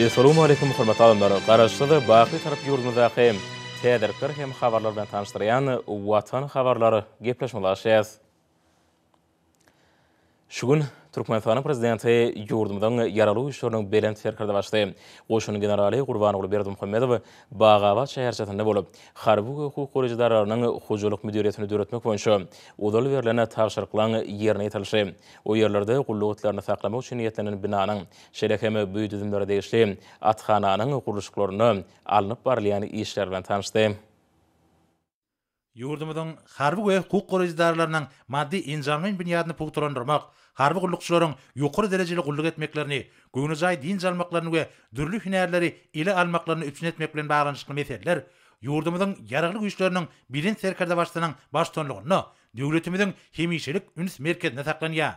Assalamu alaykum hormatly adamlar. Garaşsyda baky tarap ýurdumyzdaky täderler hem habarlar bilen tanışdyrýan Watan habarlary gepleşmeler. Şugun Türkmenistan prezidenti ýurdumyň yaraly işleriniň belent serkerde başlady. Goşunyň generaly Gurbanoğlu Berdimuhammedow Bagawat şäherçetinde bolup, harby hukuk goraýjylarynyň hojalyk müdiriýetini döretmek boýunça udal berilen tapşyryklaryň ýerine ýetirilşi. O ýerlerde gulluk itlerini saklamak üçin ýetlenen binanyň şerekeme büýdüdümlere degişli atxananyň guruluşlaryny alınıp barylýan işler bilen tanışdy. Ýurdumyň harby we hukuk goraýjylarynyň maddi injamyň binýadyny pugturandyrmak, harby gullukçylaryň ýokary derejeli gulluk etmeklerini, göwnüjay din jalmaklaryny we dürli hünärleri ile almaklaryny üpsün etmek bilen baglanyşykly meseleler ýurdumyň ýaraglyk güýçleriniň bilen serkerde başlanan baştonlugyny, döwletimiziň hemişelik üns merkezine saklanýar.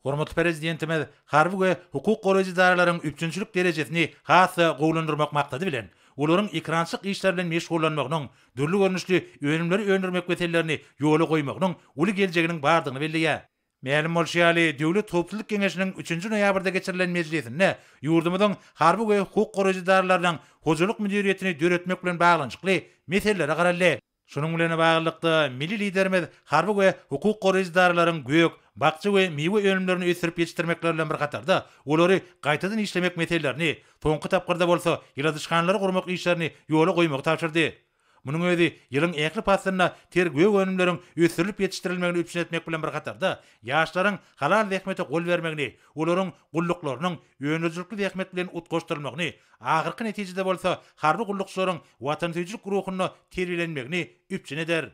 Hormatly prezidentimiz harby we hukuk goraýjylarynyň üpsünçilik derejesini hassa gowlandyrmak maksady bilen olaryň ekrançyk işler bilen meşgullanmagynyň, dürli görnüşli önümleri öndürmek meselelerini ýola goýmagynyň uly geljeginiň bardygyny belliýär. Mälim bolşýaly Döwlet Topçuluk Geňeşiniň 3-nji noýabrda geçirilen mejlisinde ýurdumyzyň harby we hukuk goraýjylarynyň hojalyk müdiriýetini döretmek bilen baglanyşykly meseleleri garaldy. Şunun bilen baglykda milli liderimiz harby we hukuk goraýjylarynyň gök, bakçy we miwe önümlerini ösürip ýetişdirmekler bilen bir gatarda olary gaýtadan işlemek meselelerini, soňky tapgyrda bolsa ýyladyşganlary gurmak işlerini ýola goýmak tapşyrdy. Munyň özi ýylyň äkli pasyna tergöw önümleriň ösürilip ýetişdirilmegini üpsün etmek bilen bir gatarda ýaşlaryň halal zähmete gol bermegini, olaryň gulluklarynyň ýönüjlikli zähmet bilen utgoşdyrylmagyny, agyrky netijede bolsa harby gullukçylaryň watansyjylyk ruhyny terbiýelenmegini üpsün eder.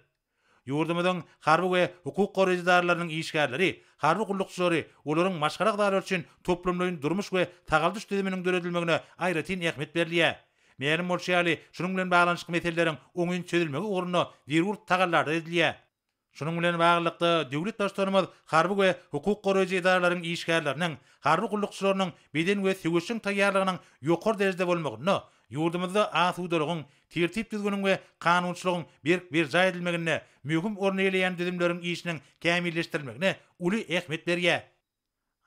Ýurdumyzyň harby we hukuk goraýjylarynyň işgärleri, harby gullukçylary olaryň maşgarakdary üçin toplamlaryň durmuş we tagaldyş düzüminiň döredilmegine aýratyn ähmiýet berilýär. Mälim bolşýaly şunun bilen baglanyşyk meseleleriň oňyn çözülmegi ugruna ýerwurt tagallarda edilýär. Şunun bilen baglykda döwlet başlarymyz harby we hukuk goraýjylarynyň işgärleriniň, harby gullukçylarynyň beden we söwüşiň taýýarlygynyň ýokary derejede bolmagyny, ýurdumyzda asudalygyň, tertip düzgünüň we kanunçylygyň bir jaý edilmegine, möhüm orny eleýän düzümleriň işiniň kämilleşdirilmegine uly ähmiýet berýär.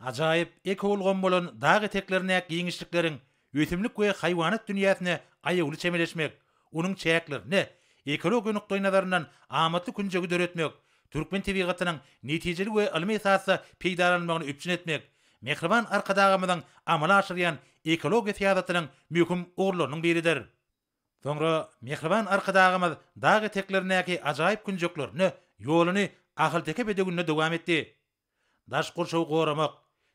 Ajaýyp ek bolgan bolan dagy teklerine giňişlikleriň ötümlük we haýwanat dünýäsine aýaguly çemeleşmek, onuň çäklerini ekologik nukdaý nazaryndan amatly künjegi döretmek, türkmen tebigatynyň netijeli we ilmi esasy peýdalanmagyny üpsün etmek, Mehriban arkadagymyzyň amala aşyrýan ekologiýa siýasatynyň möhüm orlarynyň biridir. Soňra Mehriban arkadagymyz dagy teklerine ajaýyp künjeklerini ýoluny ahylteke bedegünde dowam etdi. Daş gurşaw goramak,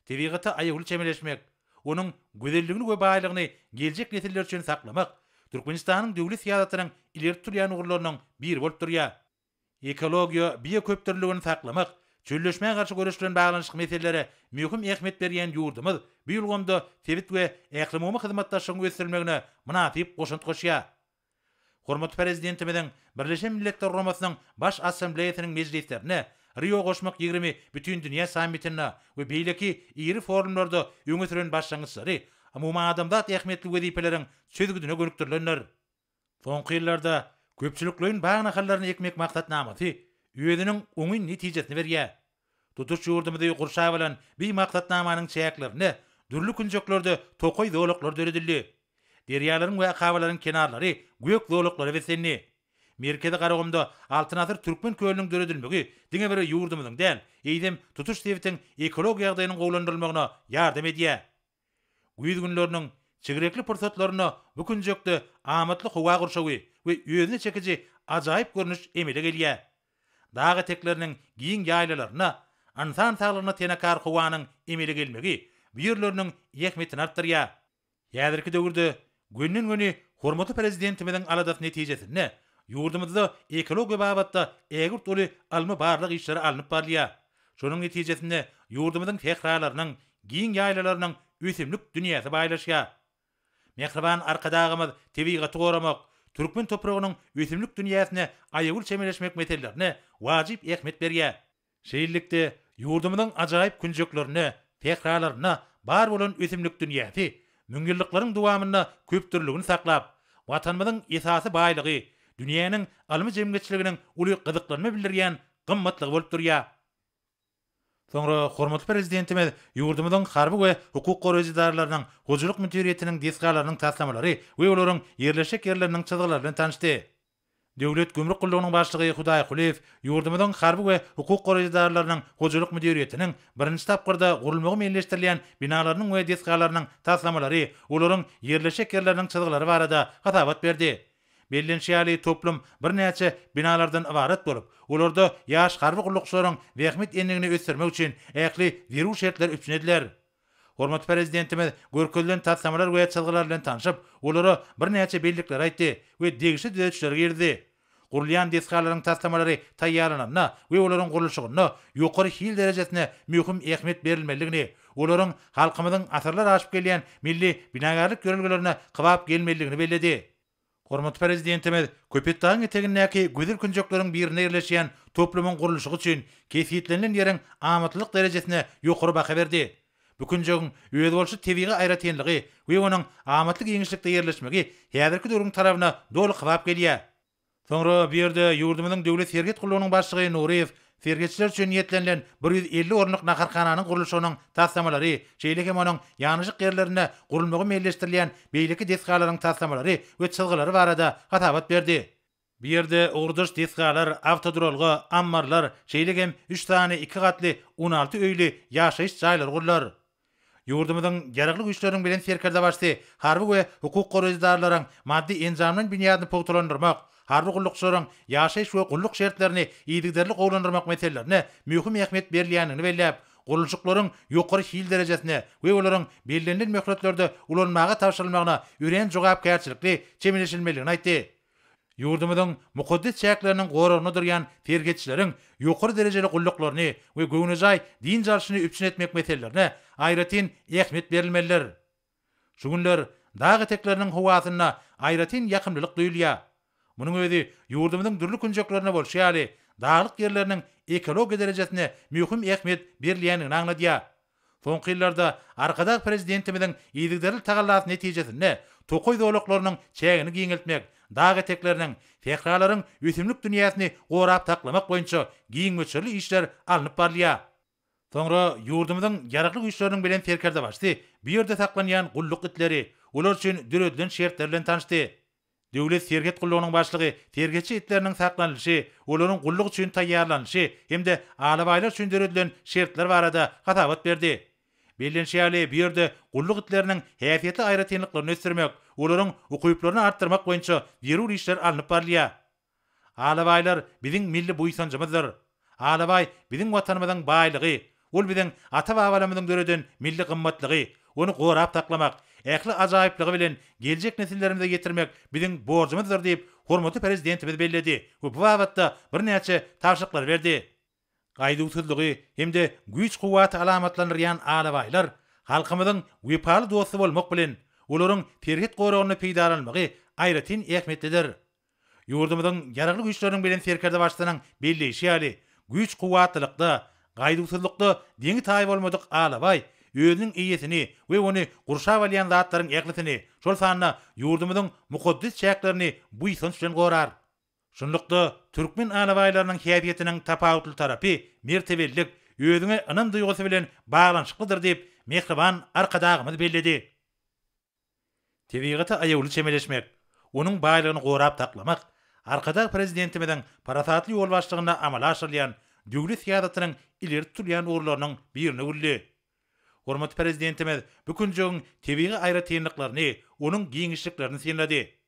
tebigaty aýaguly çemeleşmek, onuň gözelligini we baýlygyny geljek nesiller üçin saklamak Türkmenistanyň döwlet siýasatynyň ileri turýan ugurlarynyň biri bolup durýar. Ekologiýa bioköptürligini saklamak, çölleşmäge garşy görüşleriň baglanyşyk meselelere möhüm ähmiýet berýän ýurdumyz bu ýylgymda tebit we äklimumi hyzmatdaşlygyny ösdürmegine munasyp goşunt goşýar. Hormatly prezidentimiziň Birleşen Milletler Romasynyň baş assambleýasynyň mejlislerine Rio goşmak 20 bütün dünýä sammitine we beýleki iri forumlarda öňe süren başlangyçlary umumy adamzat ähmiýetli wezipeleriň sözgüdüne gönükdirilenler. Soňky ýyllarda köpçülikleriň bagna hallaryny ekmek maksatnamasy ýödüniň oňy netijesini berýär. Tutuş ýurdumyzy gurşa bilen bir maksatnamanyň çäklerini dürli künjeklerde tokoy zoluklar döredildi. Derýalaryň we akabalaryň kenarlary gök zoluklary besenli. Merkezi garagymda Altynazyr Türkmen kölüniň döredilmegi diňe bir ýurdumyzyň däl, eýdem tutuş sebitiň ekologiýa ýagdaýynyň gowlandyrylmagyna ýardam edýär. Güýz günleriniň çegirekli pursatlaryna bu künjekde amatly howa gurşawy we ýöňe çekiji ajaýyp görnüş emele gelýär. Dagy tekleriniň giň ýaýlalaryna, ansan saglygyna tenekar howanyň emele gelmegi bu ýerleriniň ähmiýetini artdyrýar. Ýazyrky döwürde günden güni hormatly prezidentimiziň aladas netijesini ýurdumyzda ekologiýa babatda ägir toly almy barlyk işleri alınıp barlýar. Şonuň netijesinde ýurdumyzyň tehralarynyň, giň ýaýlalarynyň ösümlük dünýäsi baýlaşýar. Mehriban arkadagymyz tebigaty goramak, türkmen topragynyň ösümlük dünýäsine aýaguly çemeleşmek meselelerini wajyp ähmiýet berýär. Şeýillikde ýurdumyzyň ajaýyp künjeklerini, tehralaryna bar bolan ösümlük dünýäsi müňilliklaryň dowamyna köpdürligini saklap, watanymyzyň esasy baýlygy, dünýäniň almy jemgyçiliginiň uly gyzyklanma bildirýän gymmatlygy bolup durýar. Sonra hormatly prezidentimiz ýurdumyzyň harby we hukuk goraýjylarynyň hojuluk müdiriýetiniň disgalarynyň taslamalary we olaryň yerleşik yerleriniň çyzgyları bilen tanışdy. Döwlet gümrük gullugynyň başlygy Hudaý Kuliýew ýurdumyzyň harby we hukuk goraýjylarynyň hojuluk müdiriýetiniň birinji tapgyrda gurulmagy meýilleşdirilýän binalarynyň we disgalarynyň taslamalary, olaryň yerleşik yerleriniň çyzgylary barada hatabat berdi. Bellenşýäli toplum bir näçe binalardan ibaret bolup, olarda ýaş harby gullukçylaryň wehmet enligini ösdürmek üçin ähli wiru şertler üçnediler. Hormatly prezidentimiz görkezlen taslamalar we çyzgylar bilen tanışyp, olara bir näçe bellikler aýtdy we degişli düzeltişler girdi. Gurulýan disgalaryň taslamalary taýýarlanana we olaryň gurulşygyna ýokary hil derejesine möhüm ähmiýet berilmeligini, olaryň halkymyzyň asyrlar aşyp gelýän milli binagarlyk görelgelerine kybap gelmeligini belledi. Hormatly prezidentimiz Köpetdağyň etegindäki güzel künjeklerin birine ýerleşýän toplumyň gurulşy üçin kefiýetlenen ýeriň amatlyk derejesine ýokary baha berdi. Bu künjegiň öýe bolşy tebigy aýratynlygy we onuň amatlyk ýeňişlikde ýerleşmegi häzirki döwrüň tarabyna doly kybap gelýär. Soňra bir ýerde ýurdumyzyň döwlet serget gullugynyň başlygy Nuriýew sergetçiler üçin ýetlenilen 150 orunlyk naharkananyň gurulşynyň taslamalary, şeýleki onuň ýanyjyk ýerlerine gurulmagy meýilleşdirilýän beýleki disgalaryň taslamalary we çyzgylary barada hatabat berdi. Bir ýerde urduş disgalar, awtodrolga, ammarlar, şeýlegem 3 tane 2 gatly 16 öýli ýaşaýyş jaýlary gurlar. Ýurdumyzyň geragly güýçleriň bilen serkerde başdy, harby we hukuk goraýjylaryň maddi enjamlaryň binýadyny pogtalandyrmak, harby gullukçylaryň ýaşaýyş we gulluk şertlerini ýygyderli gowlandyrmak meselelerini möhüm ähmiýet berilýänini belläp, gurulşyklaryň ýokary hil derejesine we olaryň bellenlen möhletlerde ulanmaga tapşyrylmagyna üren jogapkärçilikli çemilişilmeligini aýtdy. Ýurdumyzyň mukaddes çäkleriniň goragyna durýan tergetçileriň ýokary derejeli gulluklaryny we göwnüjay din jarşyny üpçün etmek meselelerini aýratyn ähmiýet berilmeliler. Şu günler dağ etekleriniň howasyna aýratyn ýakymlylyk duýulýar. Munyň özi ýurdumyzyň dürli künjeklerine bolşýaly dağlyk ýerleriniň ekologiýa derejesine möhüm ähmiýet berilýänini aňladýar. Soňky ýyllarda arkada prezidentimiziň ýygyderli tagallasy netijesinde tokoý zowlaklarynyň çägini giňeltmek, dağ etekleriniň fehralaryň ösümlik dünýäsini gorap taklamak boýunça giňmeçerli işler alınıp barlýar. Soňra ýurdumyzyň ýaragly güýçleriniň bilen serkerde başdy. Bir ýerde saklanýan gulluk itleri, olar üçin düredilen şertler bilen tanışdy. Döwlet serget gullugynyň başlygy sergetçi itleriniň saklanýyşy, olaryň gulluk üçin taýýarlanýyşy hemde alabaýlar üçin düredilen şertler barada hatabat berdi. Bellenşýäli bir ýerde gulluk itleriniň häsiýetli aýratynlyklaryny ösdürmek, olaryň ukyplaryny artdyrmak boýunça ýerur işler alınıp barlýar. Alabaýlar biziň milli buýsanjymyzdyr. Alabaý biziň watanymyzyň baýlygy, ol biziň ata-babalarymyzyň döreden milli gymmatlygy, onu gorap taklamak, ähli ajaýyplygy bilen geljek nesillerimize getirmek biziň borjumyzdyr diýip hormatly prezidentimiz belledi. Bu babatda bir näçe tawşyklar berdi. Gaýdugsyzlygy hemde güýç guwat alamatlanýan alabaýlar halkymyzyň wepaly dosty bolmak bilen olaryň terhit goragyny peýdalanmagy aýratyn ähmiýetlidir. Ýurdumyzyň ýaragly güýçleriniň bilen serkerde başlanan belleşýäli güýç guwatlykda, gaýdugsyzlykda deňi taý bolmadyk alabaý özüniň iýesini we ony gurşap alýan zatlaryň ählisini, şol sanyna ýurdumyzyň mukaddes çäklerini bu ýysynç bilen gorar. Şunlukda türkmen alabaýlarynyň häsiýetiniň tapawutly tarapy mertebellik, özüne ynam duýgusy bilen baglanyşyklydyr diýip mehriban arkadagymyz belledi. Tebigaty aýawly çemeleşmek, onuň baýlygyny gorap taklamak, arkada prezidentimizin parasatly ýol başlygyna amala aşyrylýan döwlet siýasatynyň ileri tutulýan urlarynyň birine gülli. Hormatly prezidentimiz bu künjegiň tebigi aýratynlyklaryny, onuň giňişliklerini senledi.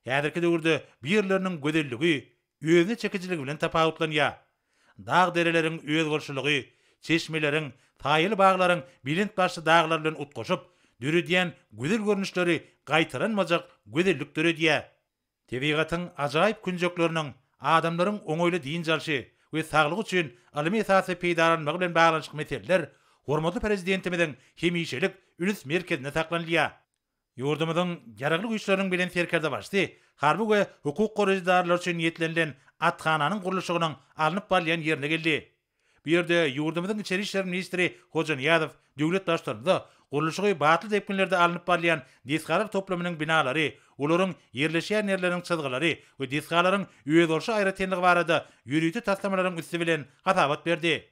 Häzirki döwürde bir ýerleriniň gözelligi, özüne çekijiligi bilen tapawutlanýar. Dağ dereleriň öz bolşulygy, çeşmeleriň, taýyly baglaryň bilint başly dağlar bilen utgaşyp, döredýän güzel görnüşleri gaýtaranmajak gözellik döredýär. Tebigatyň ajaýyp künjekleriniň adamlaryň oňoýly din jalşy we saglyk üçin alimy esasy peýdalanmagy bilen baglanyşyk meseleler hormatly prezidentimizin hemişelik üns merkezine saklanýar. Ýurdumyzyň ýaragly güýçleriniň bilen serkerde başdy, harby we hukuk goraýjylar üçin ýetlenilen atxananyň gurulşygynyň alınıp barlýan ýerine geldi. Bir ýerde ýurdumyzyň içeri işler ministri Hojan Ýadow döwlet başlarynda gurulşygy batyl depkinlerde alınıp barlýan disgalar toplamynyň binalary, olaryň ýerleşýän ýerleriň çyzgylary we disgalaryň öýe bolşy aýratynlygy barada ýürüýti taslamalaryň üstü bilen hatabat berdi.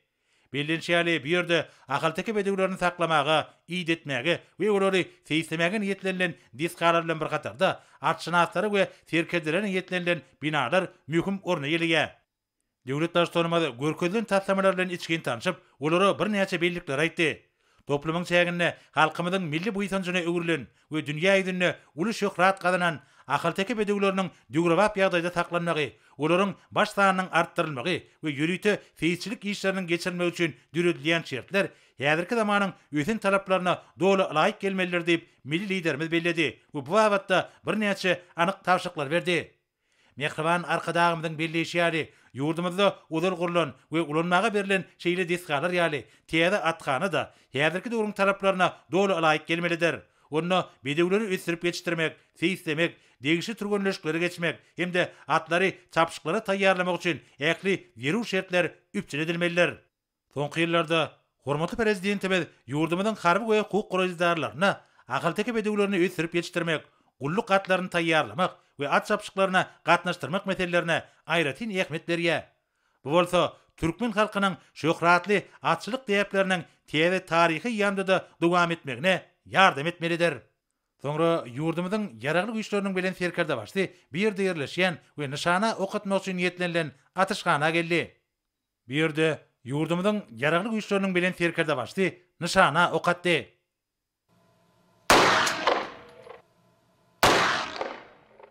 bellenşäli bir yerde akalteki bedewlerini saklamaga, iyid etmäge we olary seýislemäge niýetlenilen diskarlar bilen bir katarda artşynaslary we terkedilere niýetlenilen binalar mühim orna ýelige. Döwlet başçylygynda görkezlen taslamalar bilen içken tanışyp, olara bir näçe bellikler aýtdy. Toplumyň çäginde halkymyzyň milli buýsanjyna öwürlen we dünýä ýüzünde uly şöhrat gazanan akalteki bedewleriniň döwrewap ýagdaýda saklanmagy, olaryň baş sanynyň artdyrylmagy we ýürüýte feýçilik işleriniň geçirilmegi üçin düredilýän şertler häzirki zamanyň ösen talaplaryna dogry laýyk gelmelidir diýip milli liderimiz belledi we bu wagtda bir näçe anyk tawşyklar berdi. Mehriban arkadağımızın belleşýäli, ýurdumyzda uzal gurulan we ulanmaga berilen şeýle diskarlar ýaly täze atgany da häzirki döwrüň taraplarına dogry laýyk gelmelidir. Onu bedewleri ösürip geçirmek, seýislemek, degişi turgunleşikleri geçmek hemde atlary çapşyklara taýýarlamak üçin äkli ýerü şertler üpçün edilmelidir. Soňky ýyllarda hormatly prezidentimiz ýurdumyzyň harby we hukuk gurajdarlaryna akalteki bedewlerini ösürip geçirmek, gulluk atlaryny taýýarlamak we at çapşyklaryna gatnaşdyrmak meselelerine aýratyn ähmiýet berýär. Bu bolsa türkmen halkynyň şöhratly atçylyk diýipleriniň täze taryhy ýandyda dowam etmegine ýardam etmelidir. Soňra ýurdumyzyň ýaraglyk güýçleriniň bilen serkerde başdy bir ýerde ýerleşýän we nyşana okatmak üçin niýetlenilen atyşgana geldi. Bir ýerde ýurdumyzyň ýaraglyk güýçleriniň bilen serkerde başdy, nyşana okatdy.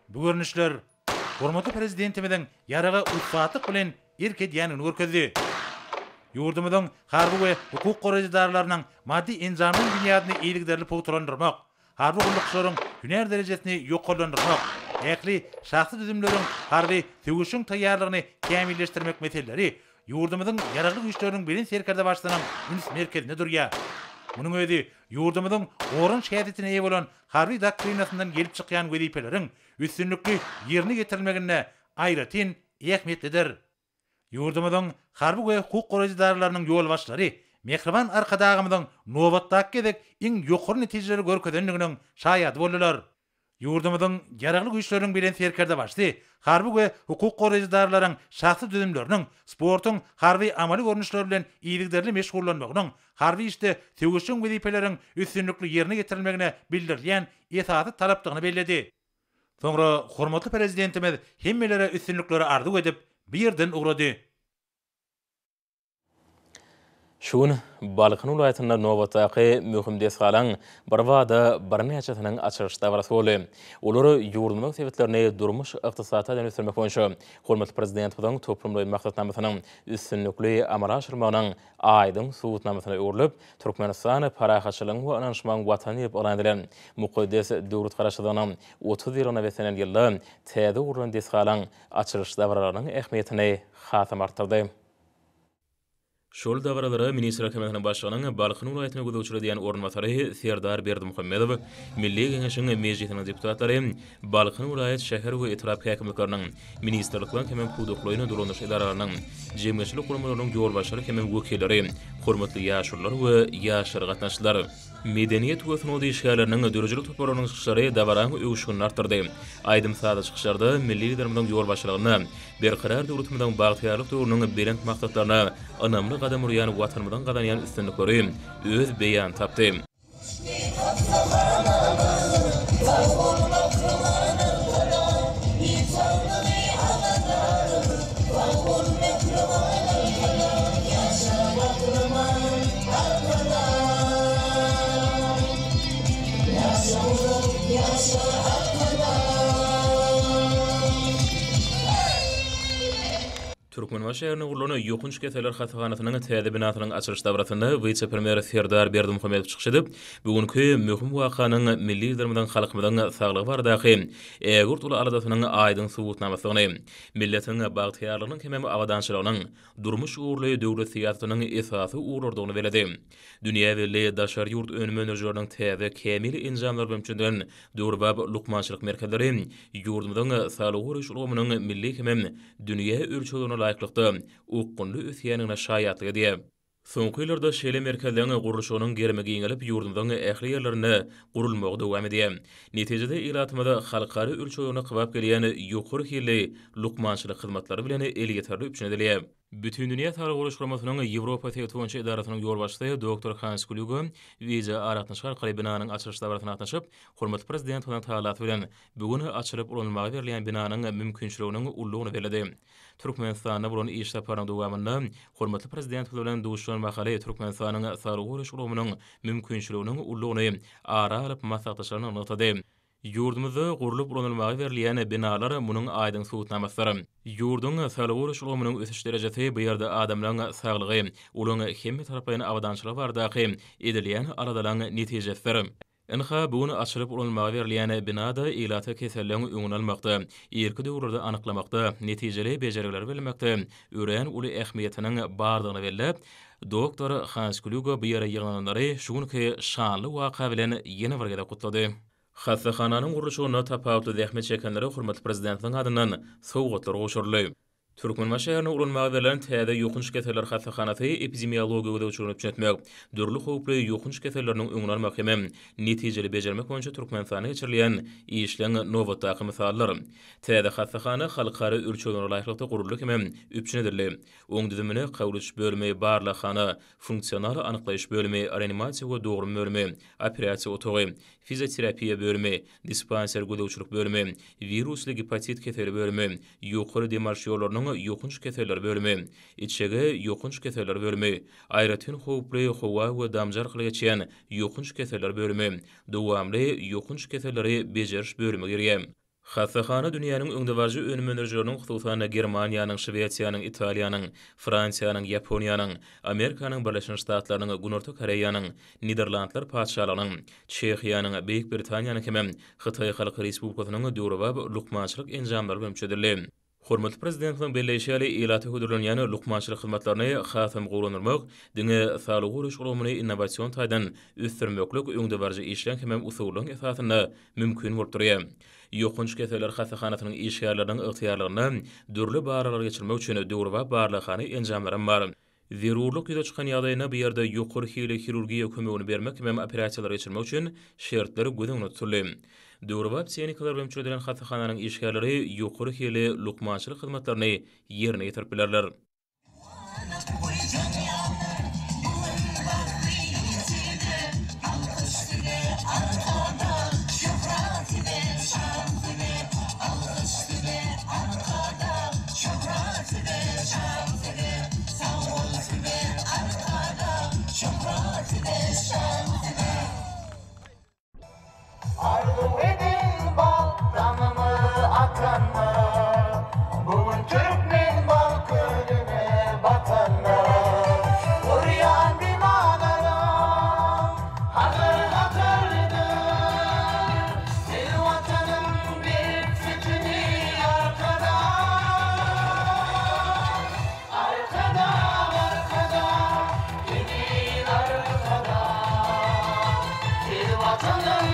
Bu görnüşler hormatly prezidentimiziň ýaraga ulfatlyk bilen erkedýäni görkezdi. Ýurdumyzyň harby we hukuk gurajdarlarynyň maddi enzamyň dünýäni iýlikderli pogturandyrmak, harby gullukçylaryň hüner derejesini ýoklandyrmak, äkli şahsy düzümleriň harby tögüşüň taýýarlygyny kämilleşdirmek meseleleri ýurdumyzyň ýaraglyk güýçleriniň bilen serkerde başlanan üns merkezinde durýar. Munyň özi ýurdumyzyň orun şähetine eýe bolan harby doktrinasyndan gelip çykýan wezipeleriň üstünlükli ýerine getirilmegine aýratyn ähmiýetlidir. Ýurdumyzyň harby we hukuk gurajdarlarynyň ýol başlary mehriban arkadağymyzyň nobatdaky gedek iň ýokary netijeleri görkezenliginiň şaýady boldylar. Ýurdumyzyň ýaraglyk güýçleriniň bilen serkerde başdy, harby we hukuk gurajdarlarynyň şahsy düzümleriniň, sportyň harby amaly görnüşleri bilen iýlikderli meşgullanmagynyň, harby işte tögüşüň wezipeleriň üstünlükli ýerine getirilmegine bildirilýän esasy talapdygyny belledi. Soňra hormatly prezidentimiz hemmelere üstünlükleri arzu edip bir ýerden ugrady. Şuň Balykhan welaýatynda nowatdaky möhüm desgalan bir wada bir näçetiniň açylyş dawarasy boldy. Olary ýurdumyň sebäplerini durmuş ykdysata dönüşdirmek boýunça hormatly prezidentimiziň toplumly maksatnamasynyň üstünlikli amala aşyrmagynyň aýdyň suwutnamasyna öwrülip, Türkmenistan parahaçylygyň we ananşmagyň watany ýylyp alandylan mukaddes döwlet garaşydynyň 30 ýylyna wesenen ýylda täze urulan desgalan açylyş dawralarynyň ähmiýetini hasam artdyrdy. Şol dawralara Ministrlik Hökümetining başlygynyň Balykhan welaýatyna gözegçilik diýen ornwatary Serdar Berdimuhammedow, Milli Geňeşiň mejlisiniň deputatlary, Balykhan welaýat şäher we etrap häkimlikleriniň, ministrlikler hem puduklyny duranyş edaralarynyň, jemgyýetçilik gurumlarynyň ýolbaşçylary hem wekilleri, hormatly ýaşurlar we ýaşar gatnaşçylar, medeniýet we sunady işgärleriniň dörejelik toplarynyň çykyşlary dawran öwüşini artdyrdy. Aýdym sada çykyşlarda milli liderimiziň ýolbaşçylygyny, berqarar döwletimiziň bagtyarlyk döwrüniň berent maksatlaryna anamly gadam urýan watanymyzyň gadanýan üstünlikleri öz beýan tapdy. Türkmenbaş şäherine gurulany ýokunç keseler hatyhanasynyň täze binasynyň açylyş dawrasynda vice-premier Serdar Berdimuhammedow çykyş edip, bugünkü möhüm wakanyň milli liderimiziň halkymyzyň saglygy baradaky Ägurt uly aladasynyň aýdyň subutnamasyny, milletiň bagtyarlygynyň hem awadançylygynyň, durmuş uğurly döwlet siýasatynyň esasy uğurlardygyny beledi. Dünýä belli daşar ýurt önüme enerjileriniň täze kämil enjamlar mümkindiren döwrbab lukmançylyk merkezleri ýurdumyzyň saglyk uruşulmanyň milli hem dünýä ölçülerine laýyklykda ukunly ösýänine şaýatlyk diýip. Soňky ýyllarda şeýle merkezleriň gurulşynyň germegi ýeňilip ýurdumyzyň ähli ýerlerine gurulmagy dowam edýär. Netijede ýylatmada halkary ölçülerine kybap gelýän ýokary hilli lukmançylyk hyzmatlary bilen el ýeterli üçin edilýär. Bütün Dünya Sağlık Guruluşmasynyň Ýewropa Teýeşik Idarasynyň ýolbaşçysy Dr. Hans Kluge wiza aratnaşar binanyň açylyş dawatyna gatnaşyp, hormatly prezident bilen taýlat bilen bugün açylyp ulanmagy berilýän binanyň mümkinçiliginiň ullugyny beledi. Türkmenistanda bulan iş saparynyň dowamynda hormatly prezident bilen duşan wakaly Türkmenistanyň sağlyk guruluşmasynyň mümkinçiliginiň ullugyny ara alyp maslahatdaşlaryna anlatdy. Yurdumuzda gurulup ulanylmagy berilýän binalar munyň aýdyň suwutnamasary. Yurdun sağlyk guruluşmasynyň ösüş derejesi bu ýerde adamlaryň saglygy, olaryň hemme tarapyny awadançylygy bardaky edilýän aradalan netijesidir. Enha bugün açylyp ulanylmagy berilýän binada ýylaty keselligiň öňüni almakda, erki döwürde anyklamakda, netijeli bejerikler bermekde, ören uly ähmiýetiniň bardygyny bellep, Dr. Hans Kluge bu ýere ýygnanlary şugunky şanly waka bilen ýene bir gede gutlady. Hastahananyň guruluşyna tapawutly zähmet çekenlere hormatly prezidentiň adyndan sowgatlar goşurly. Türkmen şäherine ulanmagy berilen täze ýokunç keseller hastahanasy epidemiologiýa göwçülüp çetmek, dürli howply ýokunç keselleriniň öňüni almak hem netijeli bejermek boýunça Türkmenistana geçirilýän işleň nowatdaky misallar. Täze hastahana halkara ölçülerine laýyklykda gurulýar hem üpçünedirli. Oň düzümine gawluş bölme, barlahana, funksional anyklaýyş bölme, reanimasiýa we dogrum bölme, operasiýa otagy, fizioterapiýa bölme, dispanser göwçülük bölme, virusly hepatit keseli bölme, ýokary demarş ýollarynyň ýokunç keseller bölme, içege ýokunç keseller bölme, aýratyn howply howa we damjar kyly geçýän ýokunç keseller bölme, dowamly ýokunç keselleri bejeriş bölme girýär. Hastahana dünýäniň öňde barjy önümlendirjileriniň hususan Germaniýanyň, Şwediýanyň, Italiýanyň, Fransiýanyň, Ýaponiýanyň, Amerikanyň Birleşik Ştatlarynyň, Günorta Koreýanyň, Niderlandlar paçalarynyň, Çehiýanyň, Beýik Britaniýanyň hem Hytaý Halk Respublikasynyň döwrewab lukmançylyk enjamlary öňçedirler. Hormatly prezidentiň belleşýäli ýylaty hödürlenýän lukmançylyk hyzmatlaryny hasam gowlanyrmak, diňe sağlyk guruluşmasyny innowasiýon taýdan üstürmeklik öňde barjy işleň hem usulyň esasynda mümkin bolup durýar. Ýokunç keseller hastahanasynyň işgärleriniň ygtyýarlaryny dürli baralar geçirmek üçin döwrewab barlahany enjamlary bar. Zerurluk ýüze çykan ýagdaýyna bu ýerde ýokary hili hirurgiýa kömegini bermek hem operatsiýalar geçirmek üçin şertler göz tutulýar. Döwrewab senikalar öňçüdilen hastahanyň işgärleri ýokary hili lukmançylyk hyzmatlaryny ýerine ýetiriplerler. Arzu edin bal damımı atan mı? Bugün Türkmen bal gölüne batan mı? Uğrayan binalara hazır hatırdır. Bir vatanın bir fikrini arkada. Arkada, arkada, emin arkada. Bir vatanın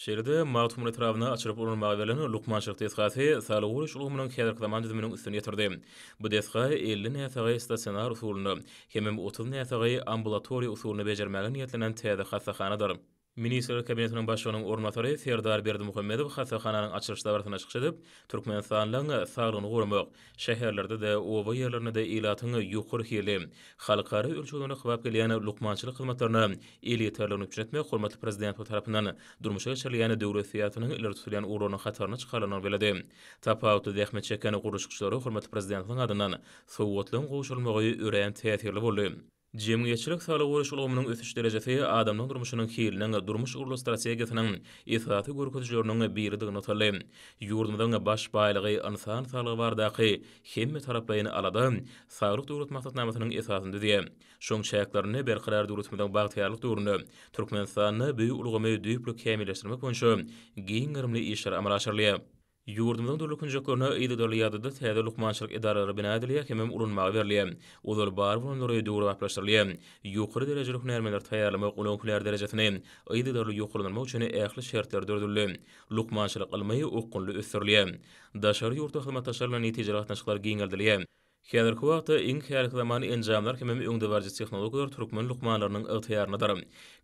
Şeýlede magtumun etrawyna açylyp ulanmagy berilen lukmançylyk tesgasy sağlyk guruluşmasynyň häzirki zaman düzüminiň üstüne ýetirdi. Bu tesga 50 näsäge stasionar usulyny hem 30 näsäge ambulatoriýa usulyny bejermäge niýetlenen täze hastahanadaryr. Ministrler kabinetiniň başlygynyň ornatary Serdar Berdimuhammedow hastahanyň açylyş dawatyna çykyp, Türkmenistanyň saglygyny gorumak, şäherlerde de, oba ýerlerinde de ýylatyň ýokary hili, halkara ölçülerine howap gelýän lukmançylyk hyzmatlaryny elitärlerini üçetmek hormatly prezident tarapyndan durmuşa geçirilýän döwlet syýasatynyň ileri tutulýan uğruny hataryny çykarlanyny beledi. Tapawutly zähmet çeken guruluşçylary hormatly prezidentiň adyndan sowgatlyň goşulmagy ören täsirli boldy. Jemgyýetçilik sağlyk guruluşmasynyň ösüş derejesi adamyň durmuşynyň hiliniň, durmuş urlu strategiýasynyň esasy görkezijleriniň biridigini atalym. Ýurdumyzyň baş baýlygy insan sağlygy bardaky hemme taraplaryny alada sağlyk döwlet maksatnamasynyň esasyny düzýär. Şoň şäherlerini berqarar döwletimiziň bagtýarlyk döwründe Türkmenistanyny büýük ulgamy düýpli kämilleşdirmek boýunça giň gyrmly işler amal aşyrylýar. Ýurdumyzyň döwlet kunjaklaryna ýa-da ýa-da täze lukmançylyk edaralary bina edilýär hem ulanmagy berilýär. Olar bar bolanlary döwrewaplaşdyrylýar. Ýokary derejeli hünärmenler taýýarlamak, ulanyklär derejesini ýa-da ýokulanymak üçin ähli şertler dördürilýär. Lukmançylyk ilmi okunly ösdirilýär. Daşary ýurtda hyzmatdaşlar bilen netijeli gatnaşyklar giňeldilýär. Häzirki wagtda iň häzirki zaman enjamlar hemem öňde barjy tehnologiýalar türkmen lukmanlarynyň ygtyýarynadyr.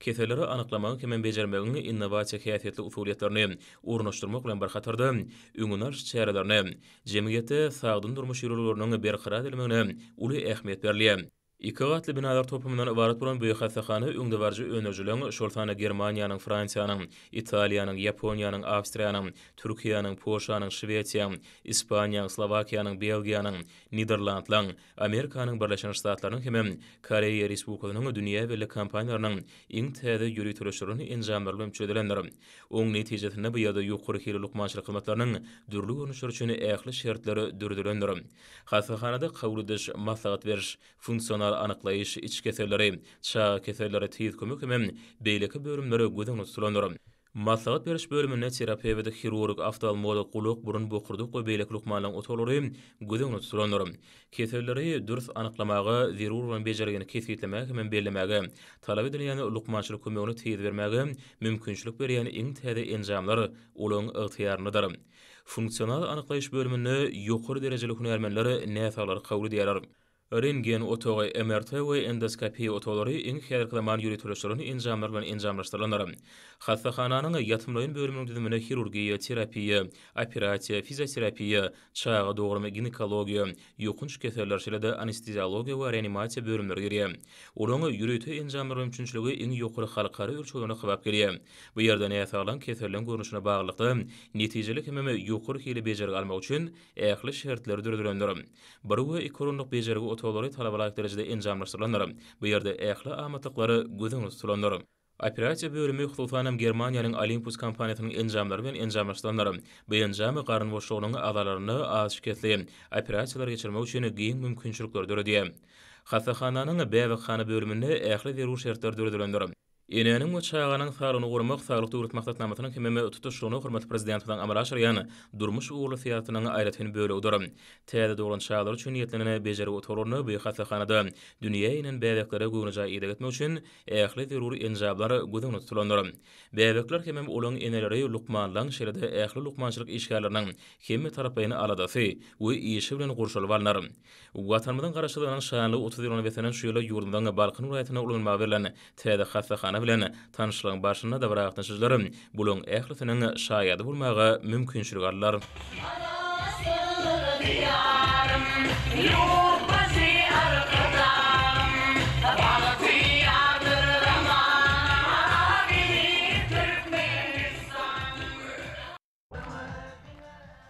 Keseleri anyklamagy hemem bejermegini innovasiýa häsiýetli usulýetlerini urnaşdyrmak bilen barhatarda öňünar çärelerini jemgyýetde sagdyn durmuş ýürürleriniň berqarar edilmegine uly ähmiýet berilýär. İki gatly binalar topumyndan ibaret bolan bu hasahany öňde barjy önerjileň şoltany Germaniýanyň, Fransiýanyň, Italiýanyň, Ýaponiýanyň, Awstriýanyň, Türkiýanyň, Polşanyň, Şwesiýanyň, Ispaniýanyň, Slowakiýanyň, Belgiýanyň, Niderlandlaryň, Amerikanyň Birleşen Ştatlarynyň hemem Koreýa Respublikasynyň dünýä belli kompaniýalarynyň iň täze ýürütülüşlerini enjamlar bilen çödelenler. Oň netijesinde bu ýerde ýokary hili lukmançylyk hyzmatlarynyň dürli görnüşleri üçin ähli şertleri dürdülenler. Hasahanada kabul ediş, maslahat beriş, funksional anıklayış, iç keserleri, çağ keserleri tiýiz kömek hemem beýleki bölümleri göden tutulanlar. Maslahat beriş bölümine terapiýa we hirurg, oftalmolog, gulak, burun bokurduk we beýleki lukmanlaryň otolary göden tutulanlar. Keserleri dürüst anyklamagy, zerur bilen bejergeni kesitlemäge hemem bellemäge, talap edilen lukmançylyk kömegini tiýiz bermäge mümkinçilik berýän iň täze enjamlar olaň ygtyýarynydyr. Funksional anyklaýyş bölüminde ýokary derejeli hünärmenler näsalar kabul edýärler. Rentgen otogy, MRT we endoskopiýa otolary iň häzirki zaman ýürütülüşlerini enjamlar bilen enjamlaşdyrlanlar. Hastahananyň ýatymlaýyn bölüminiň düzümine hirurgiýa, terapiýa, operasiýa, fizioterapiýa, çağa dogurma, ginekologiýa, ýokunç keserler şeýle anesteziologiýa we reanimasiýa bölümleri girýär. Olaň ýürütü enjamlar mümkinçiligi iň ýokary halkara ölçülerine hyzap berýär. Bu ýerde näsalan keserlerin görnüşine baglykda netijeli hemem ýokary hili bejergi almak üçin ähli şertler dürdülendir. Bir we iki orunluk bejergi otolary talabalyk derejede enjamlaşdyrlanlar. Bu ýerde ähli amatyklary gözüň tutulanlar. Operasiýa bölümi hususan Germaniýanyň Olympus kompaniýasynyň enjamlary bilen enjamlaşdyrlanlar. Bu enjamy garyn boşlugynyň azalaryny az şiketli operasiýalar geçirmek üçin giň mümkinçilikler döredýär. Hastahananyň bäwekxana bölüminde ähli zerur şertler döredýär. Enenin we çağanyň sağlygyny gorumak, saglyk döwlet maksatnamasynyň hememe tutuşlygyny hormatly prezident bilen amal aşyrýan durmuş ugly fiýatynyň aýratyn bölegdir. Täze dogran çağlar üçin ýetlenene bejergi otolaryny bu hasahanada dünýä inen bäweklere göwnüje ýetmek etmek üçin ähli zerur enjamlar gözen tutulanlar. Bäwekler hemem olaň eneleri lukmanlaryň şeýle ähli lukmançylyk işgärleriniň hemme tarapaýyny aladasy we işi bilen gurşalyp alnar. Watanmyň garaşlygynyň şanly 30 ýyl wetenen şu ýyla ýurdumdan Balkan welaýatyna ulanma berilen täze hasahana bilen tanışlygyň başynda da bırakdyň sözlerim buluň ählisiniň şaýady bolmagy mümkinçilik allar.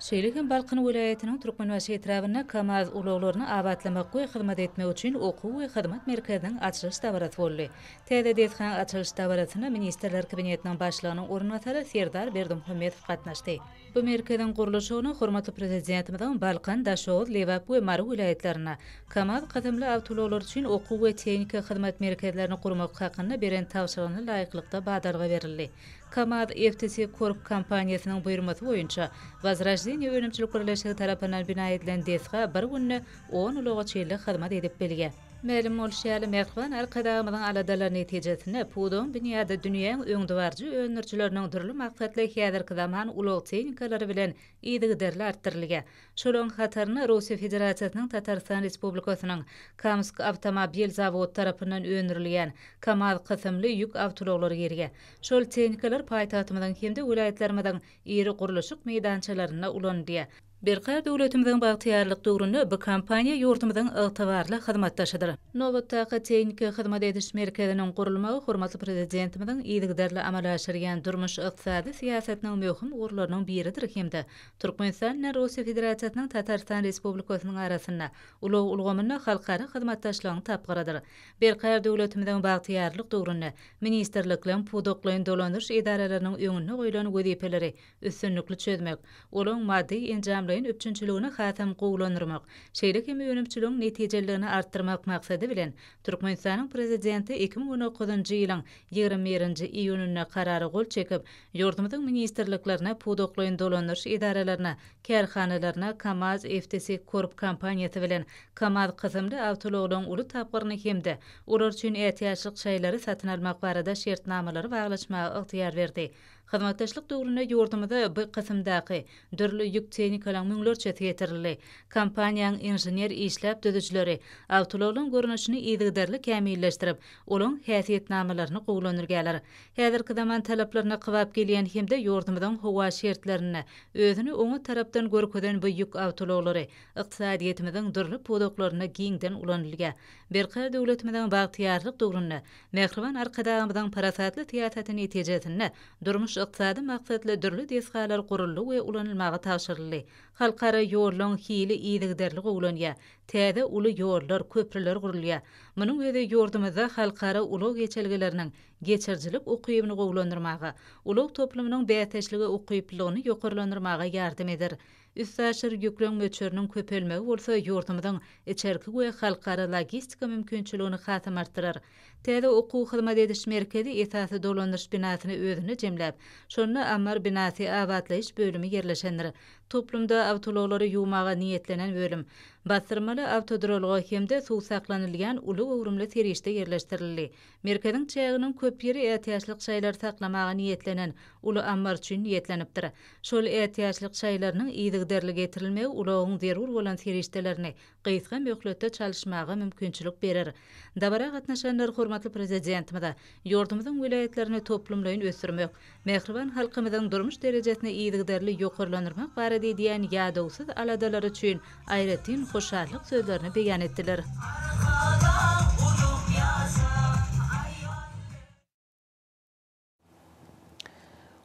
Şeýlehem Balkan welaýatynyň Türkmenbaşy etrawyna Kamaz ulaglaryny abatlamak we hyzmat etmek üçin okuw we hyzmat merkeziniň açylyş dawraty boldy. Täze deshan açylyş dawratyna Ministrler Kabinetiniň başlygynyň ornatary Serdar Berdimuhammedow gatnaşdy. Bu merkeziň guruluşyny hormatly prezidentimiň Balkan, Daşoğuz, Lewap we Mary welaýatlaryna Kamaz gatymly awtologlar üçin okuw we tehnika hyzmat merkezlerini gurmak hakyna beren tawşyryny laýyklykda badarga berildi. Kamaz FTC Corp kompaniýasynyň buýrmasy boýunça Vazrajdiýa önümçilik guruluşy tarapyndan bina edilen desga bir günne 10 uloga çeýle hyzmat edip belge. Mälim bolşýaly merkban arkadamyň aladalar netijesinde pudon dünýäde dünýäň öňde barjy öňürçileriniň türlü maksatly häzirki zaman ulug tehnikaları bilen ýygyderli artdyrylýar. Şolaň hataryna Russiýa Federasiýasynyň Tatarstan Respublikasynyň Kamsk awtomobil zawody tarapyndan öňürilýän Kamaz kysymly ýük awtologlary gerge. Şol tehnikalar paýtagtymyň hemde welaýatlarymyň ýeri guruluşyk meýdançalaryna ulandy. Berqar döwletimiziň bagtyarlyk döwründe bu kompaniýa ýurdumyzyň ygtybarly hyzmatdaşydyr. Nowatdaky tehnika hyzmat ediş merkeziniň gurulmagy hormatly prezidentimiň ýygyderli amal aşyrýan durmuş ykdysady siýasatynyň möhüm urlarynyň biridir hemde Türkmenistan we Russiýa Federasiýasynyň Tatarstan Respublikasynyň arasynda ulug ulgamyna halkara hyzmatdaşlygyny tapgyradyr. Berqar döwletimiziň bagtyarlyk döwründe ministrlikler pudoklaýyn dolandyryş idaralarynyn öňüne goýulan wezipeleri üstünlikli çözmek, olaň maddi enjam öpçünçülüğüne hatam goýulanyrmak, şeýle hem önümçülüğün netijelerini arttırmak maksady bilen Türkmenistanyň prezidenti 2019-njy ýylyň 20-nji iýunyna karary gol çekip, ýurdumyzyň ministrliklerine, pudoklaýyn dolandyryş idaralaryna, kärhanalaryna Kamaz FTC Corp kompaniýasy bilen Kamaz kysymly awtologlaryň uly tapgyryny hemde ular üçin ätiýaçlyk şeýleri satyn almak barada şertnamalary baglaşmagy ygtyýar berdi. Hyzmatdaşlyk döwrüne ýurdumyzda bu kysymdaky dürli ýük tehnikalaryň müňlerçe getirildi. Kompaniýanyň inżenier işläp düzüjleri awtolawlaryň görnüşini ýygdarly kämilleşdirip, olaň häsiýetnamalaryny gowlanyrgalar. Häzirki zaman talaplaryna kybap gelýän hemde ýurdumyzyň howa şertlerini özüni oňa tarapdan görkezden bu ýük awtolawlary ykdysadyýetimiziň dürli podoklaryna giňden ulanylýar. Berkä döwletimiziň bagtyarlyk döwründe mehriban arkadagymyzyň parasatly tiýasaty netijesinde durmuş ykdysady maksatly dürli desgalar guruldy we ulanylmagy tapşyryldy. Halkara ýollaryň hili ýygdarly gowlanýar. Täze uly ýollar, köprüler gurulýar. Munyň özi ýurdumyzda halkara ulug geçelgeleriniň geçirjilik ukybyny gowlandyrmaga, ulug toplumynyň bäteşligi ukyplygyny ýokarlandyrmaga ýardym eder. Üstsäşir ýükleň möçeriniň köpelmegi bolsa ýurdumyzyň içerki we halkara logistika mümkinçiligini hatymartyrar. Täze okuw hyzmat ediş merkezi esasy dolandyryş binasyny özüne jemläp, şonu Ammar binasy abadlaýyş bölümi ýerleşendir. Toplumda awtolawlary ýuwmaga niýetlenen bölüm bastyrmaly awtodrolga hemde suw saklanylýan uly öwrümli terişde ýerleşdirildi. Merkeziň çäginiň köp ýeri ätiýaçlyk şaýlar saklamaga niýetlenen uly ammar üçin niýetlenipdir. Şol ätiýaçlyk şaýlarynyň ýygdarly getirilmegi ulagyň zerur bolan terişdelerini gysga möhletde çalışmaga mümkinçilik berer. Dabara gatnaşanlar hormatly prezidentimiz ýurdumyzyň vilayetlerini toplumlaryny ösürmek, mehriban halkymyzyň durmuş derejesini ýygdarly ýokarlandyrmak barada diýen ýadawsyz aladalar üçin aýratyn hoşarlyk sözlerini beýan etdiler.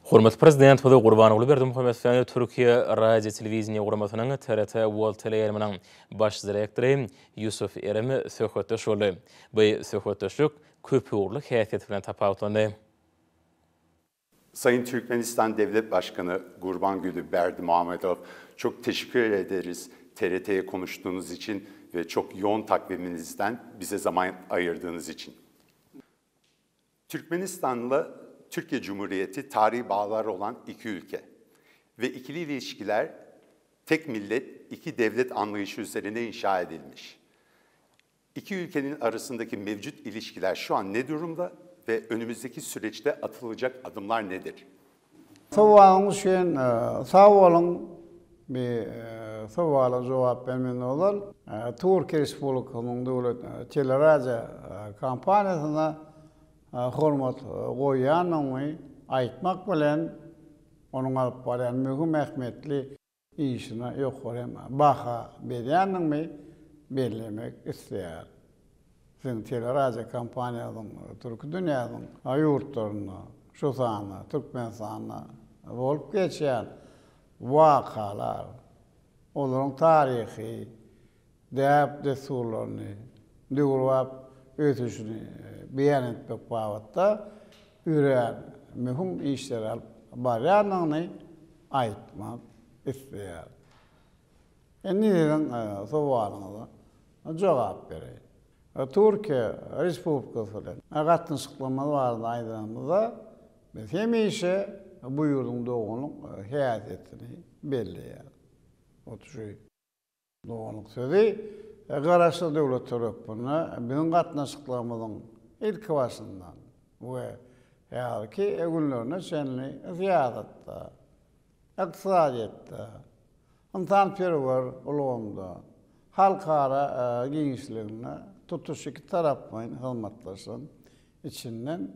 Hormatly prezident we Gurbanoğlu Berdimuhammedow Türkiýe radio telewizsiýa guramasynyň TRT World Teleýarmynyň baş direktory Yusuf Eremi söhbetdeş boldy. Bu söhbetdeşlik köp ýurly häsiýet bilen tapawutlandy. Sayın Türkmenistan Devlet Başkanı Gurbangülü Berdimuhammedow, çok teşekkür ederiz TRT'ye konuştuğunuz için ve çok yoğun takviminizden bize zaman ayırdığınız için. Türkmenistan'la Türkiye Cumhuriyeti tarihi bağlar olan iki ülke ve ikili ilişkiler tek millet, iki devlet anlayışı üzerine inşa edilmiş. İki ülkenin arasındaki mevcut ilişkiler şu an ne durumda ve önümüzdeki süreçte atılacak adımlar nedir? Soğuğunuz için sağ olun bir soğuğla cevap vermenin olur. Türkiye Respublikası'nın devlet teleradio kampanyasına hormat koyanını aytmak bilen onun alıp baren mühim ähmetli işine ýokary baha berýändigimi bellemek isleýär. Sen teleradio kampanyalaryň türk dünýäniň ýurtlaryna, şu sany Türkmenistana bolup geçýän wakalar, olaryň taryhy, däp desturlaryny, döwrap ötüşini beýan etmek babatda ýürän mühim işler alyp barýanyny aýtmak isleýär. Endiň sowalyňa jogap berýär. Türkiye Respublikası bilen gatnaşyklama barada aýdymyzda biz hemişe bu ýurdun doganyň häsiýetini belleýär. Otuşy doganlyk sözi garaşly döwlet tarapyna biziň gatnaşyklarymyzyň ilk başyndan we ýa-ki egünlerine şenli ziyaretde, iktisadiyette, insanperwer ulgamda, halkara giňişligine tutuş iki tarapyň hyzmatlaşan içinden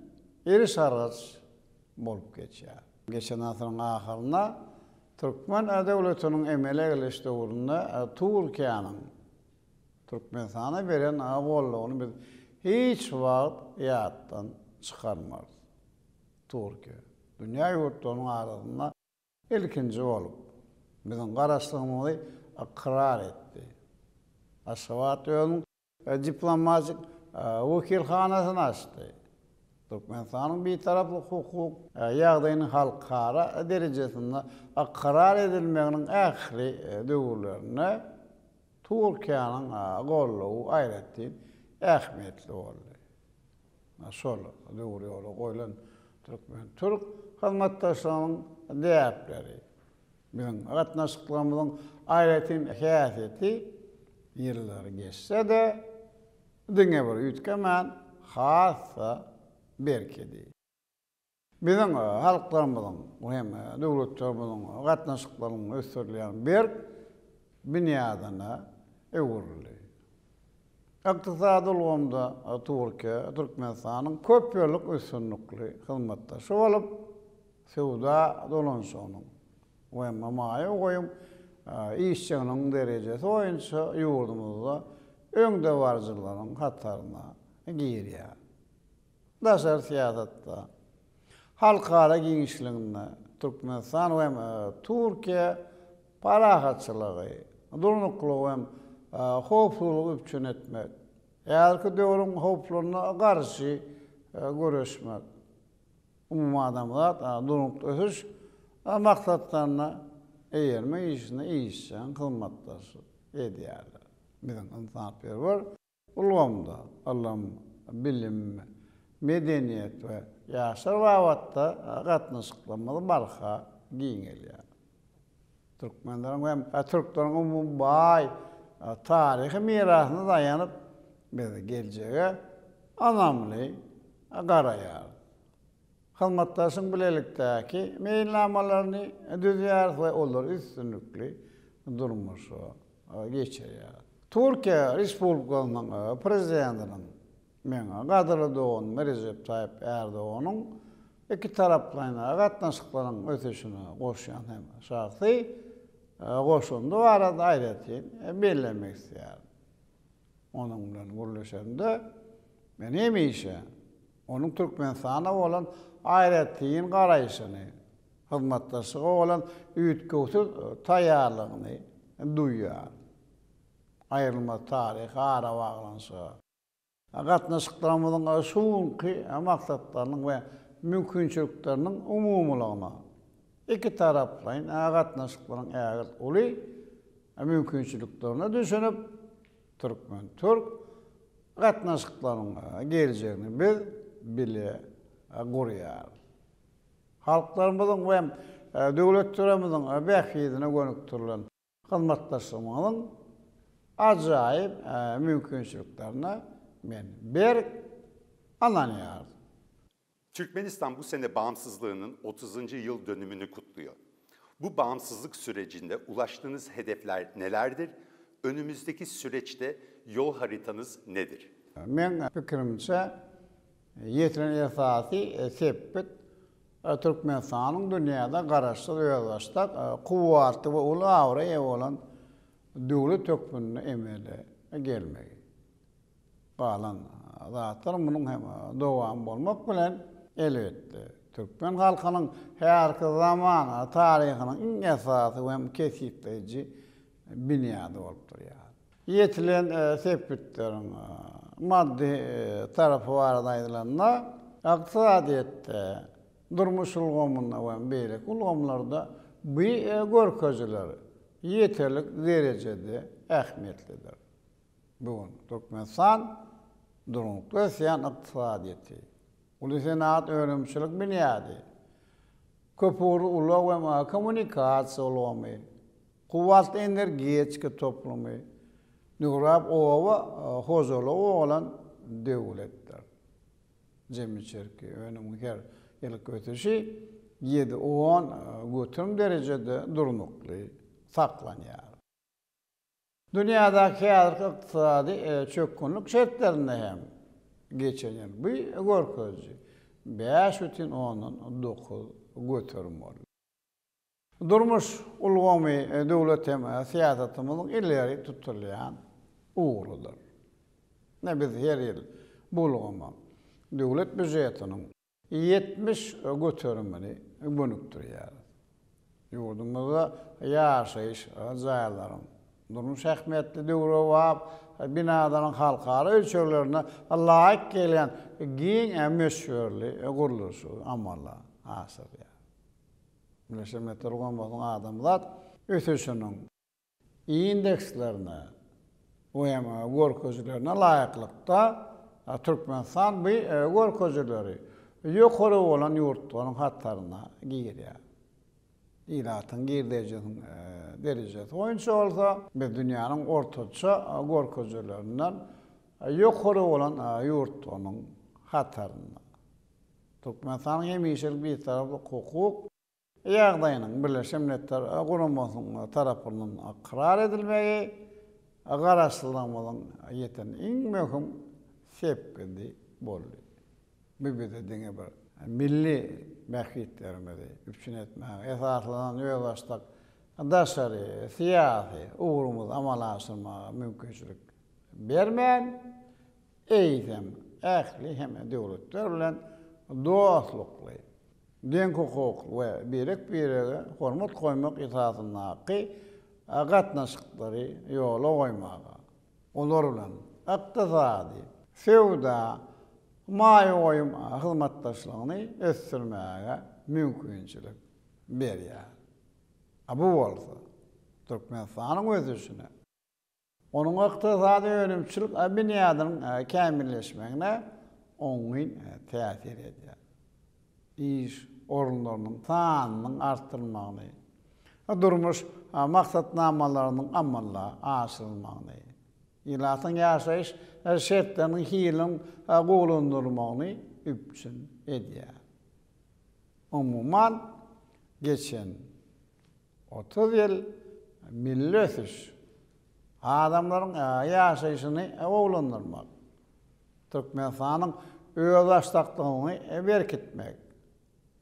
eriş araç bolup geçýär. Geçen asyryň ahyryna Türkmen döwletiniň emele gelişi döwründe Türkiýanyň Türkmenistana beren agollugyny biz hiç wagt ýatdan çykarmaz. Türkiýe dünýä ýurtlarynyň arasynda ilkinji bolup biziň garaşlygymyzy ikrar etdi. Aşgabat ýolunyň diplomatik wekilhanasyny açdy. Türkmenistanyň bir taraply hukuk ýagdaýynyň halkara derejesinde ikrar edilmeginiň ähli döwürlerine Türkiýanyň gollugy aýratdy, ähmetli boldy. Şol döwür ýoly goýulan Türk hyzmatdaşlarynyň däpleri, biziň gatnaşyklarymyzyň aýratyn häsiýeti ýyllar geçse de diňe bir üýtgemen hassa berkedi. Bizim halklarımızın hem devletlerimizin gatnaşıklarının ösürleyen bir bünyadına öwürli. İktisadi olganda Türkiye, Türkmenistan'ın köp yıllık üstünlükli hizmetdaşı olup, Sewda dolanşygynyň we mamaýa goýum işçiňiň derejesi oýunça ýurdumyzda öňde barjylaryň hatlaryna girýär. Daşar siýasatda halkara giňişliginde Türkmenistan we Türkiye parahatçylygy, durnuklygy we howpsuzlyk üçin etmek, ýa-da döwrüň howplulygyna garşy görüşmek. Umum adamlar durumda ösüş maksatlarına eğerme işine işçen kılmaktaşı ediyarlar. Bizim insanlar var. Ulgamda Allah'ım bilim, medeniyet ve yaşar vavatta gatnaşyklamaly barka giňelýär. Türkmenlerin ve Türklerin umum bay tarihi mirasyna dayanıp bize geljege anamly garaýar. Hizmetdaşyň bilelikdäki meýilnamalaryny düzýär we olar üstünlükli durmuşy geçirýär. Türkiye Respublikasynyň prezidentiniň meňe gadary dogan Recep Tayyip Erdoğanyň iki taraplyna gatnaşyklaryň ötüşine goşýan hem şahsy goşundy arada aýratyn bellemek istýär. Onuň bilen gürleşende men hemişe onuň Türkmenistana bolan aýratyn garaýşyny, hizmetdaşyga bolan üýtgüsi taýýarlygyny duýýar. Aýrylma tarih, ara baglanşy. Gatnaşyklarymyzyň şuňky maksatlarynyň we mümkinçilikleriniň umumlygyna iki taraplaryň gatnaşyklaryň ägir uly mümkinçiliklerini düşünüp Türk gatnaşyklaryň geljegini biz bile gurýar. Halklarymyzyň we döwletlerimizin bähidine gönüktirilen hizmetdaşlygymyň ajaýyp mümkinçiliklerine men berk anlanýar. Türkmenistan bu sene bağımsızlığının 30. yıl dönümünü kutluyor. Bu bağımsızlık sürecinde ulaştığınız hedefler nelerdir? Önümüzdeki süreçte yol haritanız nedir? Men pikirimçe yetiren esasy sebep Türkmenistanyň dünýäde garaşly ýoldaşda kuwatly we uly awra bolan döwlet hökmüne emele gelmegi. Galan zatlar munyň hem dowam bolmak bilen elbetde Türkmen halkynyň her zaman taryhynyň iň esasy we kesipleýiji bünyady bolup durýar. Yetilen sepetleriň maddi tarafy barada aýdylanlar aqtisadiyetde durmuş ulgamyna we beýleki ulgamlarda bu görkezleri yeterlik derejede ähmiýetlidir. Bugun Türkmenistan durumda ýa-da aqtisadiyeti, uly-senat öňümçilik bünyady, köpür uly we kommunikasiýa ulgamy, kuwatly energetika toplamy, nurap owa hozalygy bolan döwletler. Jemgyýetçiliki önümger ýylyk ötüşi 7-10 götürüm derejede durnukly saklanýar. Dünýädäki ykdysady çökünlük şertlerinde hem geçenýär. Bu görkezji 5,9 götürüm bol. Durmuş ulgamy döwlet hem siýasatymyzyň illeri tutulýan uğurludur. Ne biz her ýyl bulgama döwlet büdjetiniň 70 götürümini bönükdirýär. Ýurdumyzda ýaşaýyş jaýlaryň durmuş ähmiýetli döwre wap binalaryň halkara ölçeklerine laýyk gelen giň meşhurly guruluşy amalla hasyrýar. Meşhurmetler bolgan adamlar ötüşiniň indekslerine we görkezlerine laýyklykda Türkmenistan bu görkezleri ýokary bolan ýurtlaryň hatlaryna girýär. İlatyň derejesi oýunça bolsa, biz dünýäniň ortaça görkezlerinden ýokary bolan ýurtlaryň hatlaryna Türkmenistan'ın hemişelik bir taraflı hukuk ýagdaýynyň Birleşen Milletler Guramasınyň tarapyndan ikrar edilmegi garaşdyrylmagyň ýeten iň möhüm sebepdi boldy. Bu bize diňe bir milli mähfiyetlerimizi üpçün etmäge esaslanan ýöwraşdak daşary, siýasy ugrumyzy amala aşyrmaga mümkinçilik bermän, eýsem ähli hem döwletler bilen dostlukly, deň hukukly we birek-birege hormat goýmak esasyndaky gatnaşyklary ýola goýmaga, olar bilen ykdysady, sewda, maýa goýum hyzmatdaşlygyny ösdürmäge mümkinçilik berýär. Bu bolsa Türkmenistanyň öz işine, onuň ykdysady önümçilik binýadynyň kämilleşmegine oňyn täsir edýär. İş orunlarynyň sanynyň artdyrylmagyny, durmuş maksatnamalarynyň amalla aşyrylmagyny, ýylatyň ýaşaýyş şertleriniň hilin gowlandyrylmagyny üpçün edýär. Umuman geçen 30 ýyl milli ösüş, adamlaryň ýaşaýyşyny gowlandyrmak, Türkmenistanyň özdaşdaklygyny berkitmek,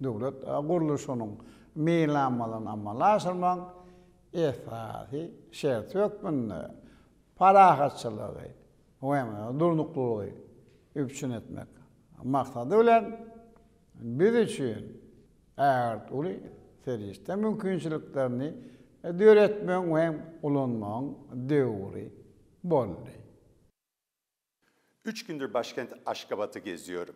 döwlet guruluşynyň meýlanmalaryny amala aşyrmak, esasy şert hökmünde parahatçylygy, durnuklugy üpçün etmek maksady bilen biz üçin uly serişde mümkinçiliklerini döretmek hem ulanmagyň döwri boldy. 3 gündür başkent Aşgabat'ı geziyorum.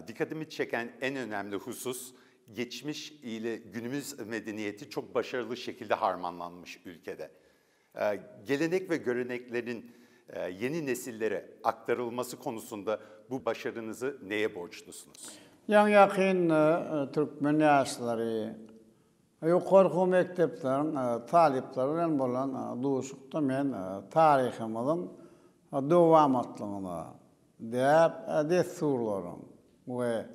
Dikkatimi çeken en önemli husus, geçmiş ile günümüz medeniyeti çok başarılı şekilde harmanlanmış ülkede. Gelenek ve göreneklerin yeni nesillere aktarılması konusunda bu başarınızı neye borçlusunuz? Yakın Türkmen ýaşlary, ýokarky mekdeplerin talipleri bilen bolan duşukda men taryhymyzyň dowamatlygynda desturlaryň we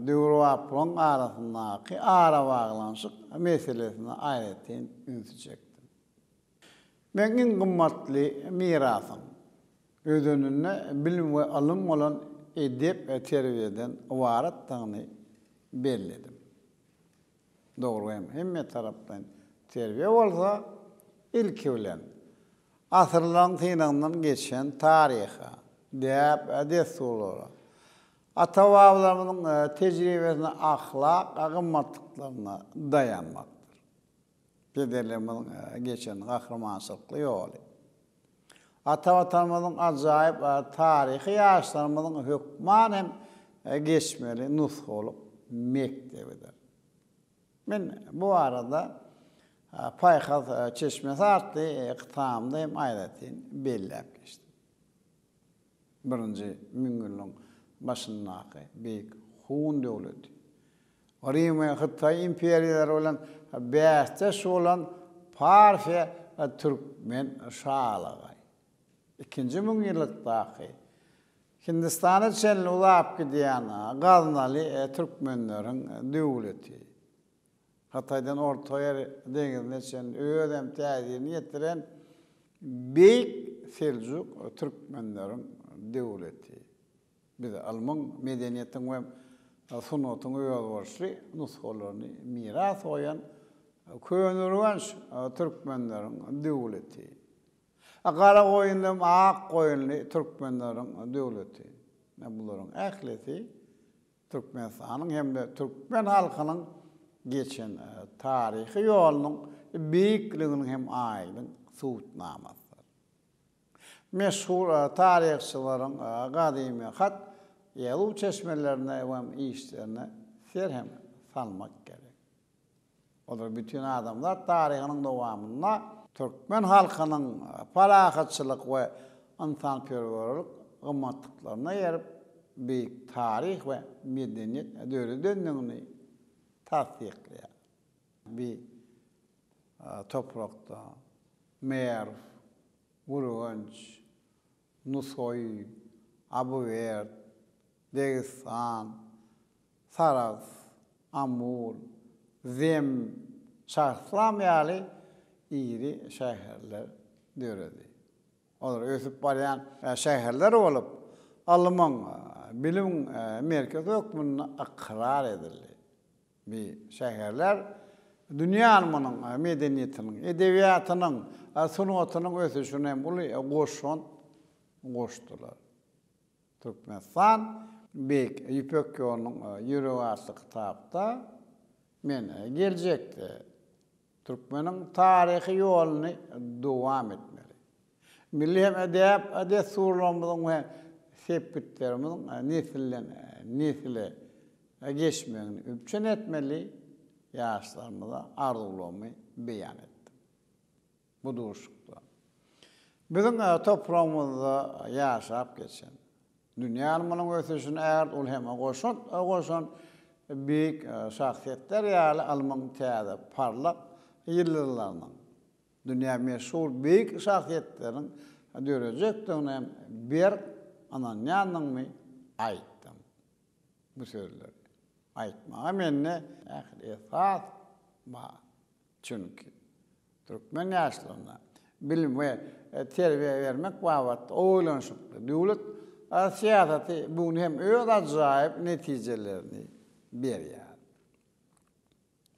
döwraplaryň arasyndaky ara baglanşyk meselesine aýratyn ünsüjekdim. Meniň gymmatly mirasym ödününe bilim we alym bolan edep terbiýeden ibaratdygyny belledim. Dogry hemme tarapdan terbiýe bolsa ilki bilen asırlaryň tynandan geçen taryha, desturlara, ata-babalarymyzyň tejribesine, ahlak, gymmatlyklaryna dayanmakdyr. Pederlerimiziň geçen gahramansylykly ýoly. Ata-batamyzyň ajaýyp taryhy ýaşlarymyzyň hökman hem geçmeli nushalyk mektebidir. Men bu arada Payhaz Çeşmesi artly gıtamda hem aýratyn belläp geçdim. Birinji müňgüllüň başyndaky beýik Hun döwleti. Rim we Hytaý imperiýalary bilen bästes bolan Parfiýa Türkmen şahlagy. Ikinji müňgüllükdaky Hindistana çenli ulap gidýän Gaznaly Türkmenleriň döwleti. Hatay'dan Orta Yer deňizine çen ödem täzirini ýetiren beýik Seljuk Türkmenleriň döwleti. Biz Alman medeniýetiň we sunatyň öýdürşi nuskalaryny miras goýan könürwans Türkmenleriň döwleti. Agara goýundam ak goýunly Türkmenleriň döwleti. Bularyň ählisi Türkmenistanyň hemde Türkmen halkynyň geçen tarihi ýolunyň beýikligini hem aýdyň suwtnamasy. Meşhur tarihçilaryň gadymy hat ýaly çeşmelerine we işlerine serhem salmak gerek. Olar bütün adamlar taryhynyň dowamyna Türkmen halkynyň parahatçylyk we insanperwerlik gymmatlyklaryna ýerip beýik tarih we medeniýet döwredindigini tasdikleýär. Bir toprakda Merv, Urganç, Nusoy, Abuvert, Degistan, Saraz, Amul, Zem, Şahslamyalı iri şehirler döredi. Olar ösüp baryan şehirler olup Alman bilim merkezi hükmüne akrar edildi. Bir şehirler dünyanın medeniyetinin, edebiyatının, sunatının ösüşüne bunu koştular. Türkmenistan Bek İpek yolunun yürü aslı kitapta men gelecekti. Türkmenin tarihi yolunu devam etmeli. Milli hem edep surlarımızın ve sepetlerimizin nesile geçmeyeni üpçen etmeli yaşlarımıza arzulamayı beyan ettim. Bu doğrultuda. Bizim toprağımızda yaşayıp geçen dünyanın ötesine eğer ulhema koşun büyük şahsiyetler yani Alman tiyada parlak yıllarının dünya meşhur büyük şahsiyetlerin görecektiğine bir ananyanın mı ayttım. Bu sözleri aytma. Menne esas ma. Çünkü Türkmen yaşlarına bilim ve terbiye vermek vavat oylansıklı. Devlet siyaseti bunun hem öz acayip neticelerini veriyor.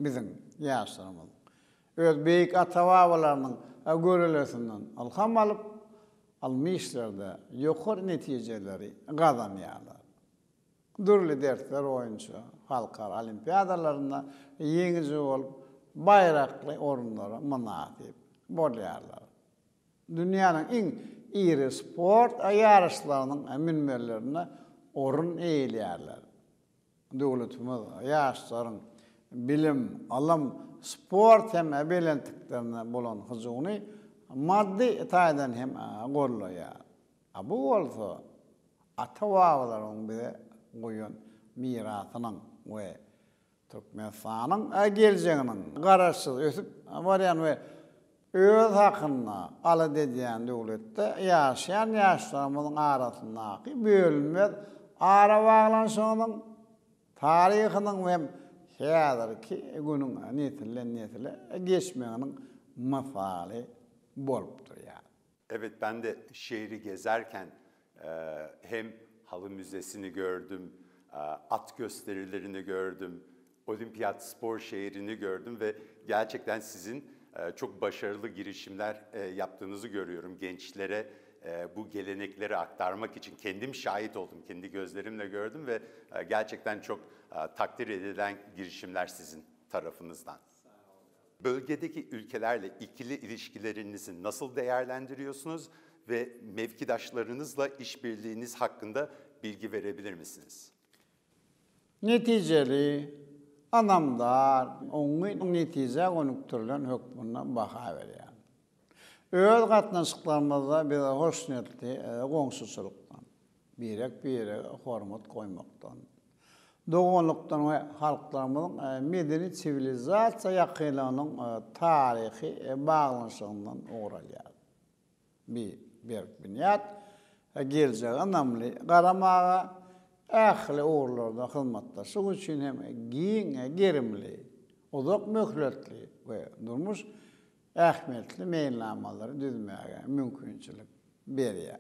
Bizim yaşlarımız. Öz büyük atavalarının görülesinden alham alıp almışlarda yukarı neticeleri kazanıyorlar. Dürlü dersler oyuncu halkar olimpiyadalarında yenici olup bayraklı orunlara münasip boluyorlar. Dünyanın en iri spor yarışlarının minberlerine orun eğiliyorlar. Devletimiz yaşların bilim, alim, sport hem belentiklerine bulan huzunu maddi taydan hem gorluyor. Bu olsa atavaların bize koyun mirasının ve Türkmenistan'ın geleceğinin kararısız ösüp varyan ve öz hakkında ala dediğin devlette yaşayan yaşlarımızın arasındaki bölünmez ara bağlanışının tarihinin ve hazırki günün netile geçmeyenin misali bolupdur yani. Evet, ben de şehri gezerken hem Halı Müzesi'ni gördüm, at gösterilerini gördüm, olimpiyat spor şehrini gördüm ve gerçekten sizin çok başarılı girişimler yaptığınızı görüyorum. Gençlere bu gelenekleri aktarmak için kendim şahit oldum, kendi gözlerimle gördüm ve gerçekten çok takdir edilen girişimler sizin tarafınızdan. Bölgedeki ülkelerle ikili ilişkilerinizi nasıl değerlendiriyorsunuz ve mevkidaşlarınızla işbirliğiniz hakkında bilgi verebilir misiniz? Neticeli, anamdar, onun netice konukturlan hükmünden baha veriyor. Öz katnaşıklarımızda bir hoşnetli komşusuluktan, birek hormat koymaktan, doğunluktan ve halklarımızın medeni sivilizasiya yakınlarının tarihi bağlanışından uğralıyor. Bir bünyat geleceği önemli karamağa ahli uğurlarda hizmetleşik için hem giyin gerimli, uzak möhletli ve durmuş ahmetli meyillamaları düzmeye mümkünçülük veriyor.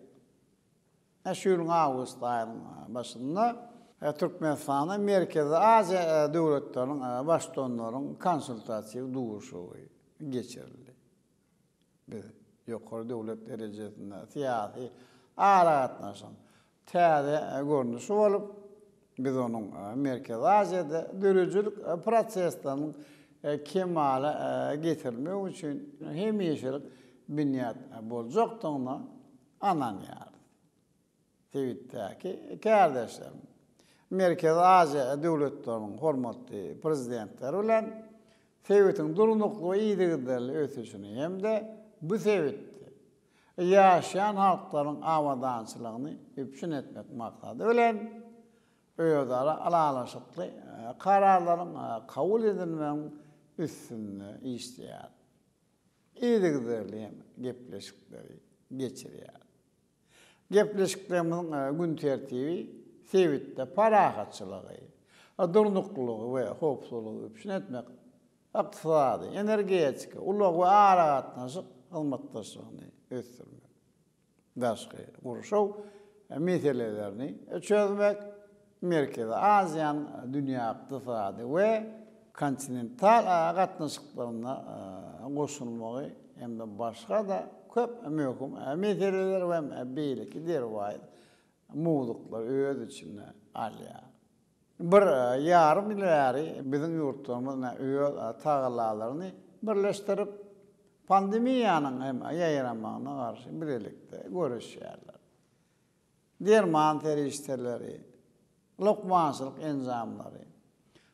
Şu yılın Ağustos ayının başında Türkmenistan'ın Merkezi Asya devletlerinin başkanlarının konsultasyon duruşu geçirildi. Biz yukarı devlet derecesinde siyasi aratnaşan tədə görünüşü olup biz onun Merkezi Asya'da dürücülük proseslerinin kemale getirilmek için hemyeşilik bünyat bolacaktığına ananıyardı. Tevhiddeki kardeşlerim. Merkezi Asya devletlerinin hormatlı prezidentleri olan tevhidin durunuklu ve iyiliklerle ötüşünü hem de bu tevhid yaşayan halkların avadançılığını üpçün etmek maksadı. Ölen öyodara alalaşıklı kararların kabul edilmenin üstünlüğü istiyor. İyiliklerle gepleşikleri geçiriyor. Gepleşiklerimizin gün tertibi sevitte parahatçılığı, durnukluluğu ve hopsuluğu üçün etmek, iqtisadi, energetika, ulug ve aragatnaşık hılmatdaşığını ötürmek. Daşkı, kuruşov, meselelerini çözmek, Merkezi Aziyan dünya iqtisadi ve kontinental gatnaşıklarına koşulmağı hem de başka da köp möhüm meseleler ve beylik derwayt muğluklar öz içinde alya. Bir yarım ileri bizim yurtlarımızda öz tağalalarını birleştirip pandemiyanın hem yayıramağına karşı birlikte görüşürler. Derman terişteleri, lokmansılık enzamları,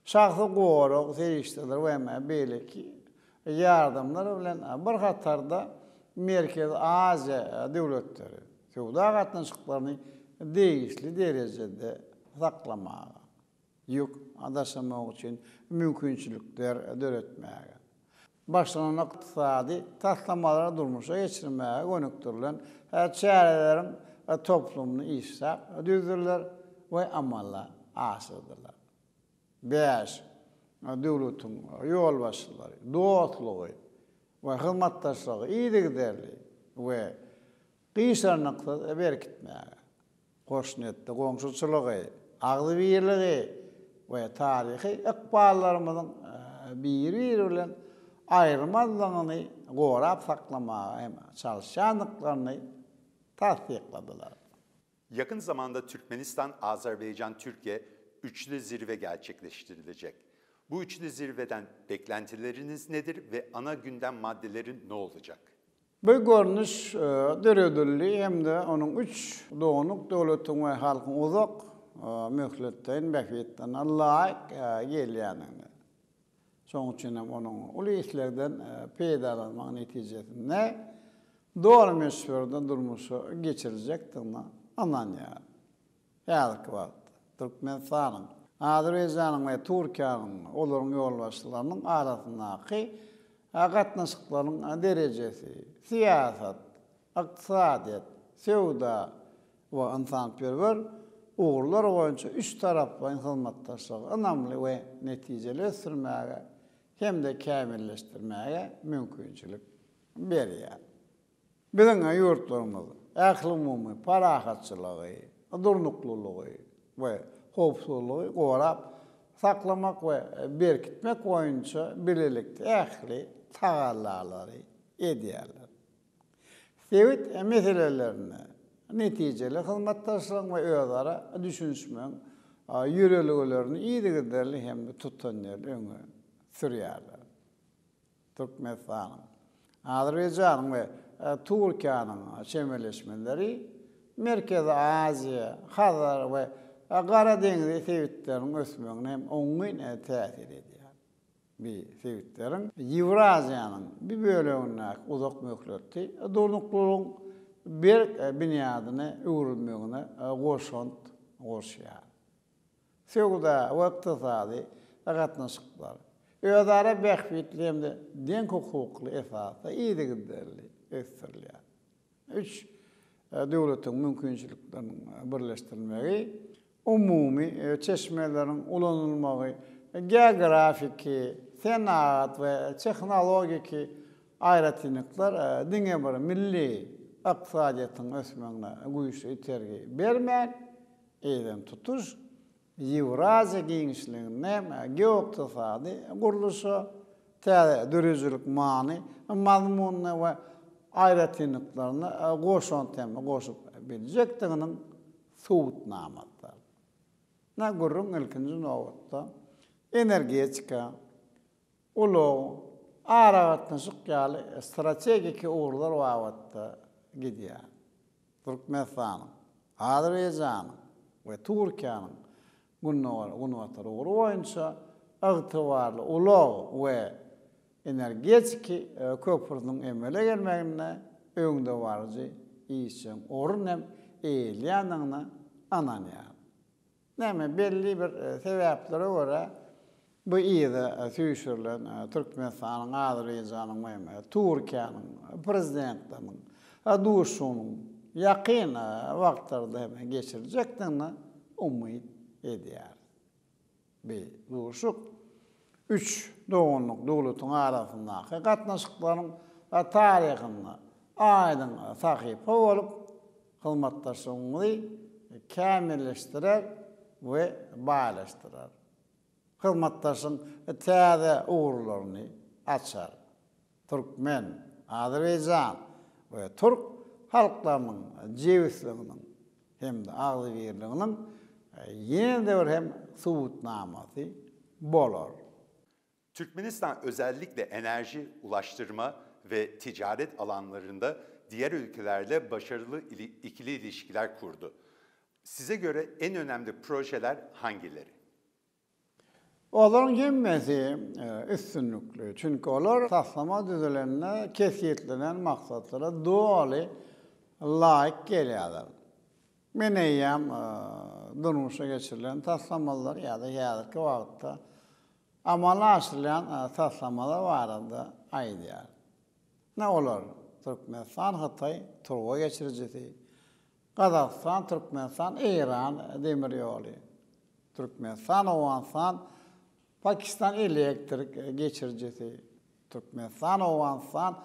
şahsı qoruk terişteler ve belki yardımlar bilen bir qatarda Merkezi Aziya devletleri Suuda gatnaşıklarını değişli derecede saklamağa, yük adaşamak için mümkünçülükler döretmeye, başlanan iqtisadi taslamalara durmuşa geçirmeye gönüktürülen çarelerin toplumunu işsak düzdürler ve amalla asırdırlar. 5. Devletin yol başçıları, dostluğu ve hizmetdaşlığı iyiliklerli ve qiyşarnıqsız berkitmeye, qoşnetli qoňşuçylygy, agdy birligi ve tarihi iqballarymyzyň bir bilen aýrymazlygyny gorap saklamaga hem çalışanlyklaryny tasdikladylar. Yakın zamanda Türkmenistan, Azerbaycan, Türkiye üçlü zirve gerçekleştirilecek. Bu üçlü zirveden beklentileriniz nedir ve ana gündem maddeleri ne olacak? Bu görünüş döredilli hem de onun üç doğunuk devletin ve halkın uzak möhletteyin bekletten Allah'a gelýänini. Soň üçin onun uly işlerden peýdalanmak neticesinde doğru meşhurda durmuşu geçirecektiğini anlanýar. Ýalyk wagt Türkmenistanyň, Azerbaýjanyň we Türkiýanyň olaryň ýolbaşçylarynyň arasyndaky gatnaşyklaryň derejesi, siyasat, iqtisadiýat, sewda we insanperwer uğurlar boýunça üç taraply hizmetdaşlygy önemli we netijeli ösürmäge hem de kämilleşdirmäge mümkinçilik berýär. Biziň ýurtlarymyz ähli-umumy parahatçylygy, durnuklulugy we hopsuzlugy gorap saklamak ve berkitmek boýunça birlikde ähli tagallalary edýärler. Sewit meselelerini netijeli hizmetdaşlyk ve özara düşünşmek ýöreliglerini iýdigiderli hem de tutanýar öňe sürýärler. Türkmenistanyň, Azerbaýjanyň we Türkiýanyň çemberleşmeleri Merkezi Aziya, Hazar ve Qara Deňiz sewitleriniň ösmegine hem oňy täsir edýär. Bir sewitlerin Ewraziýanyň bir bölegine uzak möhletli durnuklulugyň bir binýadyny öwrülmegine goşýar. Sewda we iqtisady gatnaşyklar özara behbitli hem de deň hukukly esasda iýdigiderli ösürilýär. 3. Devletin mümkinçiliklerini birleştirmegi, umumi çeşmelerin ulanılmağı, geografiki, sanat ve teknologiki ayrıtınıklar diňe bir milli iqtisadiýatyň ösmegine güýçli itergi bermän, eýden tutuş Ewraziýa giňişligine geoiqtisady guruluşy, dörejilik many, mazmuny we ayrıtınıklarını goşan tema goşup bilecekdiginiň suwutnamatlar. Na gurrun ilkinji nowatda energetika, ulug, aragatnaşyk ýaly strategik uğurlar wagtda gidýär. Türkmenistanyň, Azerbaýjanyň we Türkiýanyň günwatary uğuru boýunça ygtybarly ulug we energetik köprüniň emele gelmegine öňde barjy işin orun hem eýilýändigini ananýar. Näme belli bir sebäplere görä bu ýerde süýşürlen Türkmenistanyň, Azerbaýjanyň we Türkiýanyň prezidentiniň duşunyň ýakyn wagtlarda geçirecekdigini umyt edýär. Duruşuk 3 doğunluk dowlatyň arasyndaky gatnaşyklaryň taryhyny aýdyn sahypa bolup hyzmatdaşygyny kämilleşdirer we baýlaşdyrar. Hyzmatdaşyň täze uğurlaryny açar. Türkmen, Azerbaycan we Türk halklarynyň jewsliginiň hemde agzybirliginiň ýene-de bir hem subutnamasy bolar. Türkmenistan özellikle enerji, ulaştırma ve ticaret alanlarında diğer ülkelerle başarılı ikili ilişkiler kurdu. Size göre en önemli projeler hangileri? Olaryň hemmesi üstünlükli. Çünkü olar taslama düzelenine kesiyetlenen maksatlara doğaly laýyk gelýärler. Men eýýäm durmuşa geçirilen taslamalar ýa-da häzirki wagtda amala aşyrylan taslamalar barada aýdýar. Ne olar? Türkmenistan, Hatay, Turga geçirjeti. Kazakistan, Türkmenistan, İran demir ýoly. Türkmenistan, Owganistan, Pakistan elektrik geçirjeti. Türkmenistan, Owganistan,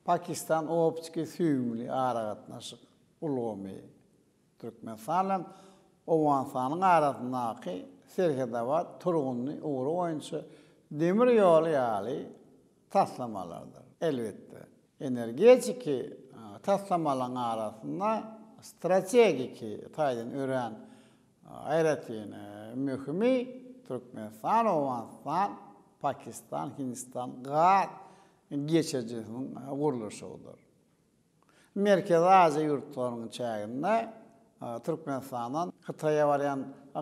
Pakistan optik süýümli ara gatnaşyk ulgamy. Türkmenistan bilen Owganistanyň arasyndaky Serhedawat, Turgunly, Uğur boýunça demir ýoly ýaly taslamalardyr. Elbetde. Energetik taslamalarning arasynda strategik taýdan ören aýratyn mühimi Türkmenistan, Owganistan, Pakistan, Hindistan gaz geçirjetiň gurulşydyr. Merkez Aziýa ýurtlarynyň çäginde Türkmenistandan Hitaýa barýan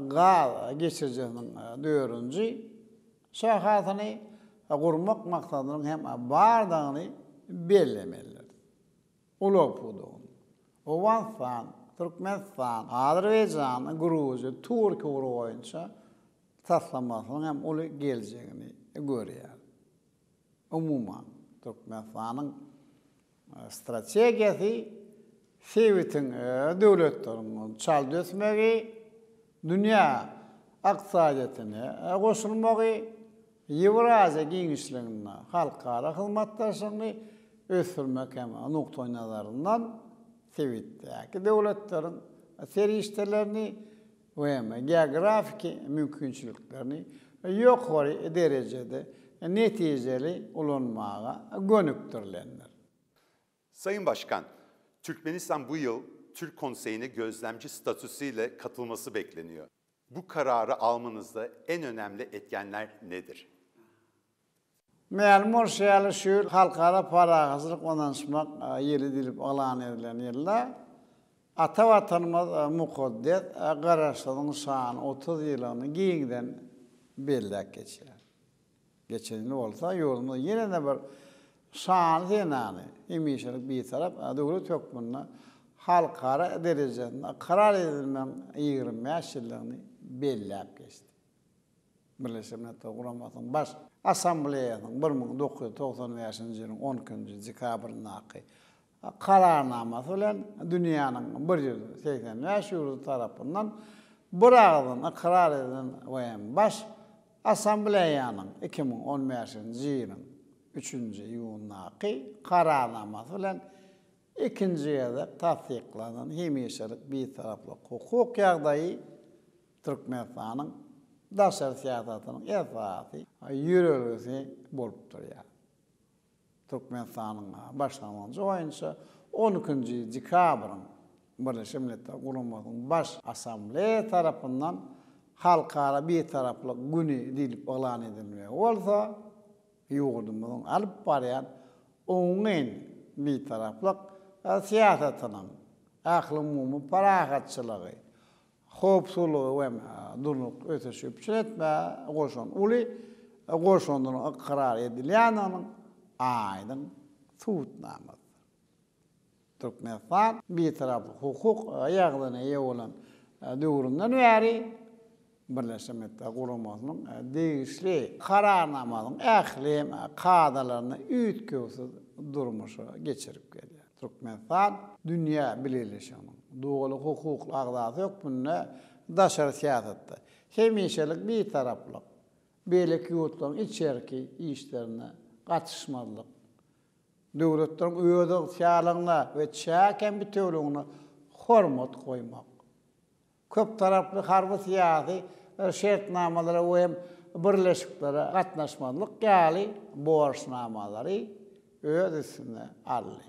gaz geçirjetiň döwrünji şahatyny gurmak maksadynyň hem bardygyny bellemelidir. Ulap buldum. Owganistan, Türkmenistan, Azerbaycan, Gruziya, Türkiýe boýunça taslamasyň hem uly geljegini görýär. Umumyň Türkmenistanyň strategiýasy Sewitiň döwletleriniň çal dösmegi, dünýä iqtisadyýatyny goşulmagy, Ýewraziýa giňişligine halkara hyzmatdaşlygyny ösürmek hem nokta nazaryndan Sewitdäki döwletleriň serişdelerini we hem geografik mümkinçiliklerini ýokary derejede netijeli ulanmaga gönükdirlenler. Sayın Başkan, Türkmenistan bu yıl Türk Konseyi'ne gözlemci statüsüyle katılması bekleniyor. Bu kararı almanızda en önemli etkenler nedir? Mälum şeýle şu halkara paragazlyk onanşmak ýeri dilip alan edilen ýerler ata watanymyz mukaddes garaşlaryň şany 30 ýylyny giňden bellek geçer. Geçenli bolsa ýolunda ýene-de bir şany senany emişlik bir tarap döwlet hökümine halkara derejesinde karar edilmän 25 ýyllyny bellep geçdi. Birleşik Milletler Guramasynyň baş assambleýasynyň 1995-nji ýylyň 12-nji dekabryndaky kararnamasy bilen dünýäniň 185 ýurty tarapyndan bir agzdan karar edilen we baş assambleýanyň 2015-nji ýylyň 3-nji ýuwundaky kararnamasy bilen ikinji ýerde tasdiklanan hemişelik bir taraply hukuk ýagdaýy Türkmenistanyň daşary siýasatynyň esasy ýürelgisi bolup durýar. Türkmenistanyň başlanmajy boýunça 12-nji dekabrň Birleşik Milletler Guramasynyň baş assambleýa tarapyndan halkara bir taraply güni dilip alan edilmegi bolsa, ýurdumyzyň alyp barýan oňyn bir taraplyk siýasatynyň ahly umumy paragatçylygy, hopsulugy we durluk öteşip etme goşun uly goşundan karar edilýäniň aýdyn tutnamasy. Türkmenistan bir taraply hukuk ýagdaýyna ýa bolan döwründen bäri Birleşik Milletler Guramasynyň degişli kararnamanyň ählim kadalaryny üýtgüsiz durmuşa geçirip gelýär. Türkmenistan dünýä bileşiginiň dogly hukuk agdasy hökmünde daşary siýasatda hemişelik bir taraflık. Beýleki ýurtlaryň içerki işlerine gatışmalyk. Döwletleriň öýde şalygyna we çäken bitewligine hormat goýmak. Köp taraply harby syýasy şertnamalary we hem birleşiklere gatnaşmalyk ýaly borçnamalary öz üstüne aldy.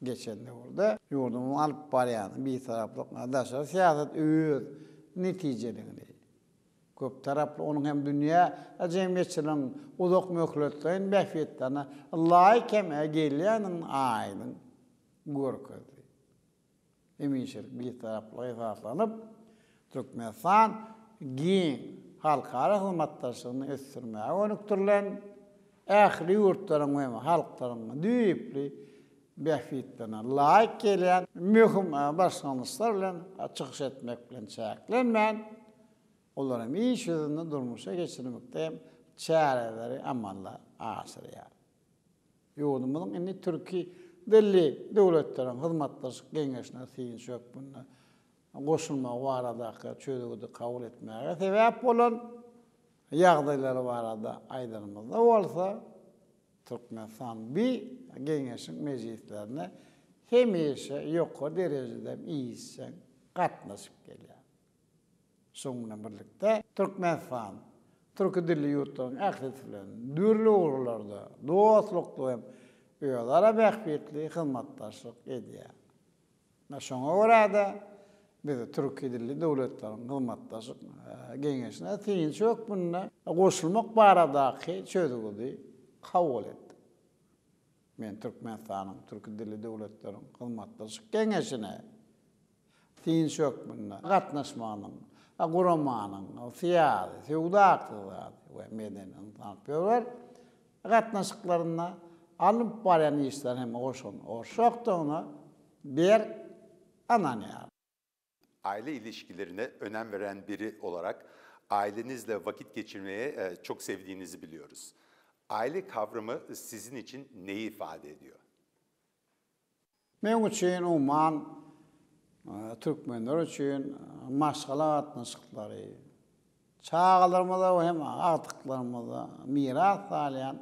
Geçende orada ýurdumyň alyp barýan bir taraplyk daşa syýasat öz netijeligini. Köp taraply onuň hem dünýä jemgyýetçiligiň uzak möhletlerini bähfetlerine laýyk hem gelýäniň aýdyň görkezdi. Emişir bir taraply ýatlanyp Türkmenistan giň halkara hyzmatdaşlygyny ösdürmäge önükdirilen ähli ýurtlaryň we halklaryň düýpli bähfetlerine laýyk gelýän möhüm başlanýşlar bilen çykyş etmek bilen çäklenmän. Olaram iş ýüzünde durmuşa geçirmekde çäreleri amallar aşyrýar. Ýurdumyň indi türki dilli döwletleriň hyzmatdaşlyk geňeşine syň şökbünde goşulma baradaky çözügidi kabul etmäge sebäp bolan ýagdaýlary barada aýdymyzda bolsa Türkmenistan bir geňeşiň mejlislerine hemişe ýokary derejede iýsen gatnaşyp gelýär. Şoňla birlikde Türkmenistan, türk dilli ýurtlaryň ähli bilen dürli urlarda dostlukly hem öýara bähfetli hyzmatdaşlyk edýär. Şoňa görä de biz türk dilli döwletleriň hyzmatdaşlyk geňeşine syň şökbünde goşulmak baradaky çözügidi kabul etdi. Men Türkmenistanyň türk dilli döwletleriň hyzmatdaşlyk geňeşine syň şökbünde gatnaşmanyň Aguromanyň syýasy, sewdakylar we medeni tanpýar gatnaşyklaryna alyp barýan işler hem oşun orşakdygyna bir ananyar. Aile ilişkilerine önem veren biri olarak ailenizle vakit geçirmeye çok sevdiğinizi biliyoruz. Aile kavramı sizin için neyi ifade ediyor? Men üçin umman Türkmenler üçin maşgala gatnaşyklary, çağlarymyzda hem agtyklarymyzda miras salýan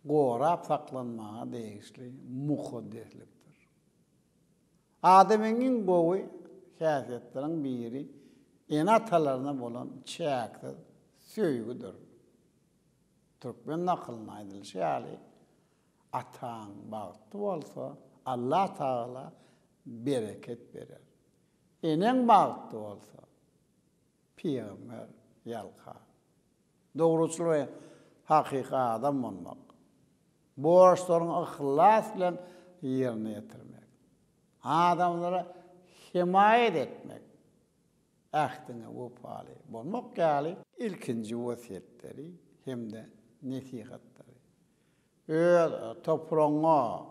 gorap saklanmaga degişli muhadderlikdir. Adamyň gowy häsiýetleriň biri en atalaryna bolan çäkli söýgüdir. Türkmen nakylyna aýdylýar, ataň bagty bolsa Allah Taala bereket berer. Eneň bagty bolsa Peygamber ýalka. Dogruçylyk we hakyky adam bolmak. Borçlaryny ihlas bilen ýerine ýetirmek. Adamlara himayet etmek. Ähdine wefaly bolmak ýaly ilkinji wasiýetleri hemde nesihatleri. Öz topragyna,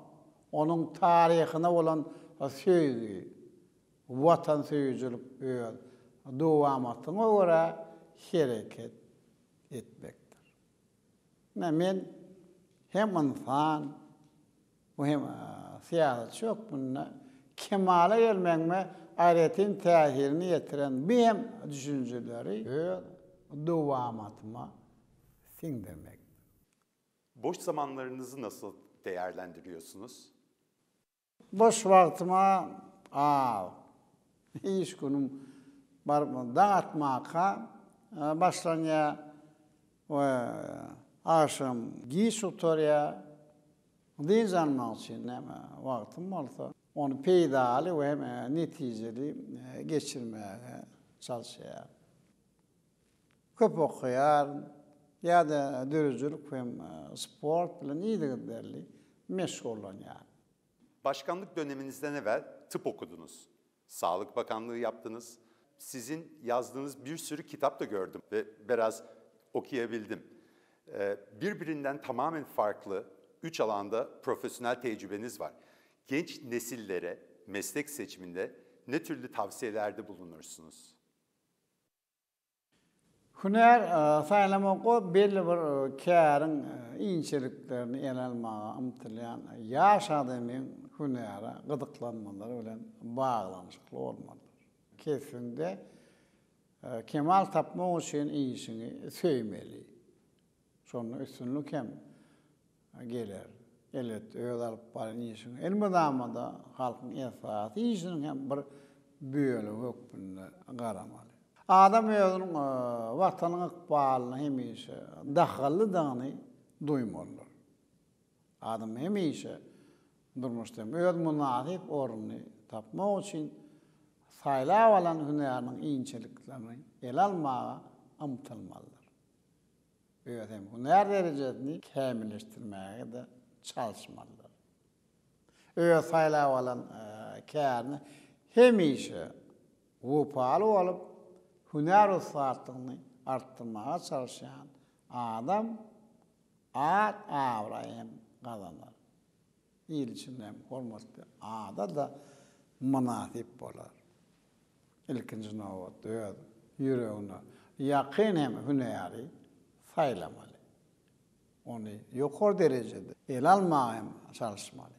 onuň taryhyna bolan söýgi, watan söýüjülük öz dowamatyna görä hereket etmekdir. Men hem insan hem siýasat şökbünde kemale gelmekme aýretin täsirini ýetiren beýem düşünjeleri öz dowamatyma siňdirmek. Boş zamanlarınızı nasıl değerlendiriyorsunuz? Boş wagtyma iş günüm barmyň dağıtmaka başlanýa we aşam giş oturýa din zanmak üçin näme wagtym bolsa onu peýdaly we hem netijeli geçirmäge çalışýar. Köp okuyar, ya da dürüzülük hem sport bilen iyilgidlerli meşgullanýar. Başkanlık döneminizden evvel tıp okudunuz. Sağlık Bakanlığı yaptınız. Sizin yazdığınız bir sürü kitap da gördüm ve biraz okuyabildim. Birbirinden tamamen farklı 3 alanda profesyonel tecrübeniz var. Genç nesillere meslek seçiminde ne türlü tavsiyelerde bulunursunuz? Hüner saýlamak belli bir kärin inçeliklerini ele almaga ymtylýan ýaş adamyň hünere gydyklanmalary bilen baglanyşykly bolmalydyr. Kesinde kemal tapmak için iyisini söymeli. Sonra üstünlük hem gelir. Elet öýüz alıp baran iyisini. Elmedamada halkın esasy iyisini hem bir büýeli hökmünde garamaly. Adam özüniň watanyň ykbalyny hemişe dahallydygyny duýmaly. Adam hemişe durmuşda öz münasip orny tapmak için saýlap alan hünäriniň iňçiliklerini el almaga amtylmalydyr. Öýdem hünär derejesini kämilleşdirmäge de çalışmalydyr. Öz saýlap alan kärni hemişe wopaly bolup hünär usatlygyny artdyrmaga çalışan adam awraýan gazanlar. İl içinden hormatly ada da münasip bolar. İlkinci nowat öýüd ýüregine ýakyn hem hünäri saýlamaly. Ony ýokary derejede el almagy hem çalışmaly.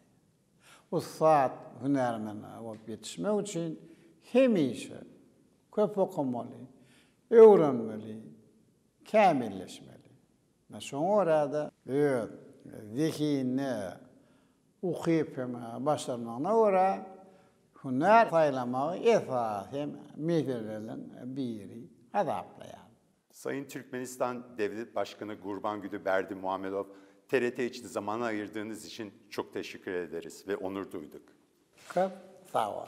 Usat hünärmen bolup ýetişmek üçin hemişe köp okumaly, öwrenmeli, kämilleşmeli. Şoňa öýüd zihine ukyp hem başarmagyna görä hünär saýlamagy esas hem meselelerin biri adaplaýar. Sayın Türkmenistan Devlet Başkanı Gurbanguly Berdimuhamedov, TRT için zaman ayırdığınız için çok teşekkür ederiz ve onur duyduk. Köp sağ ol.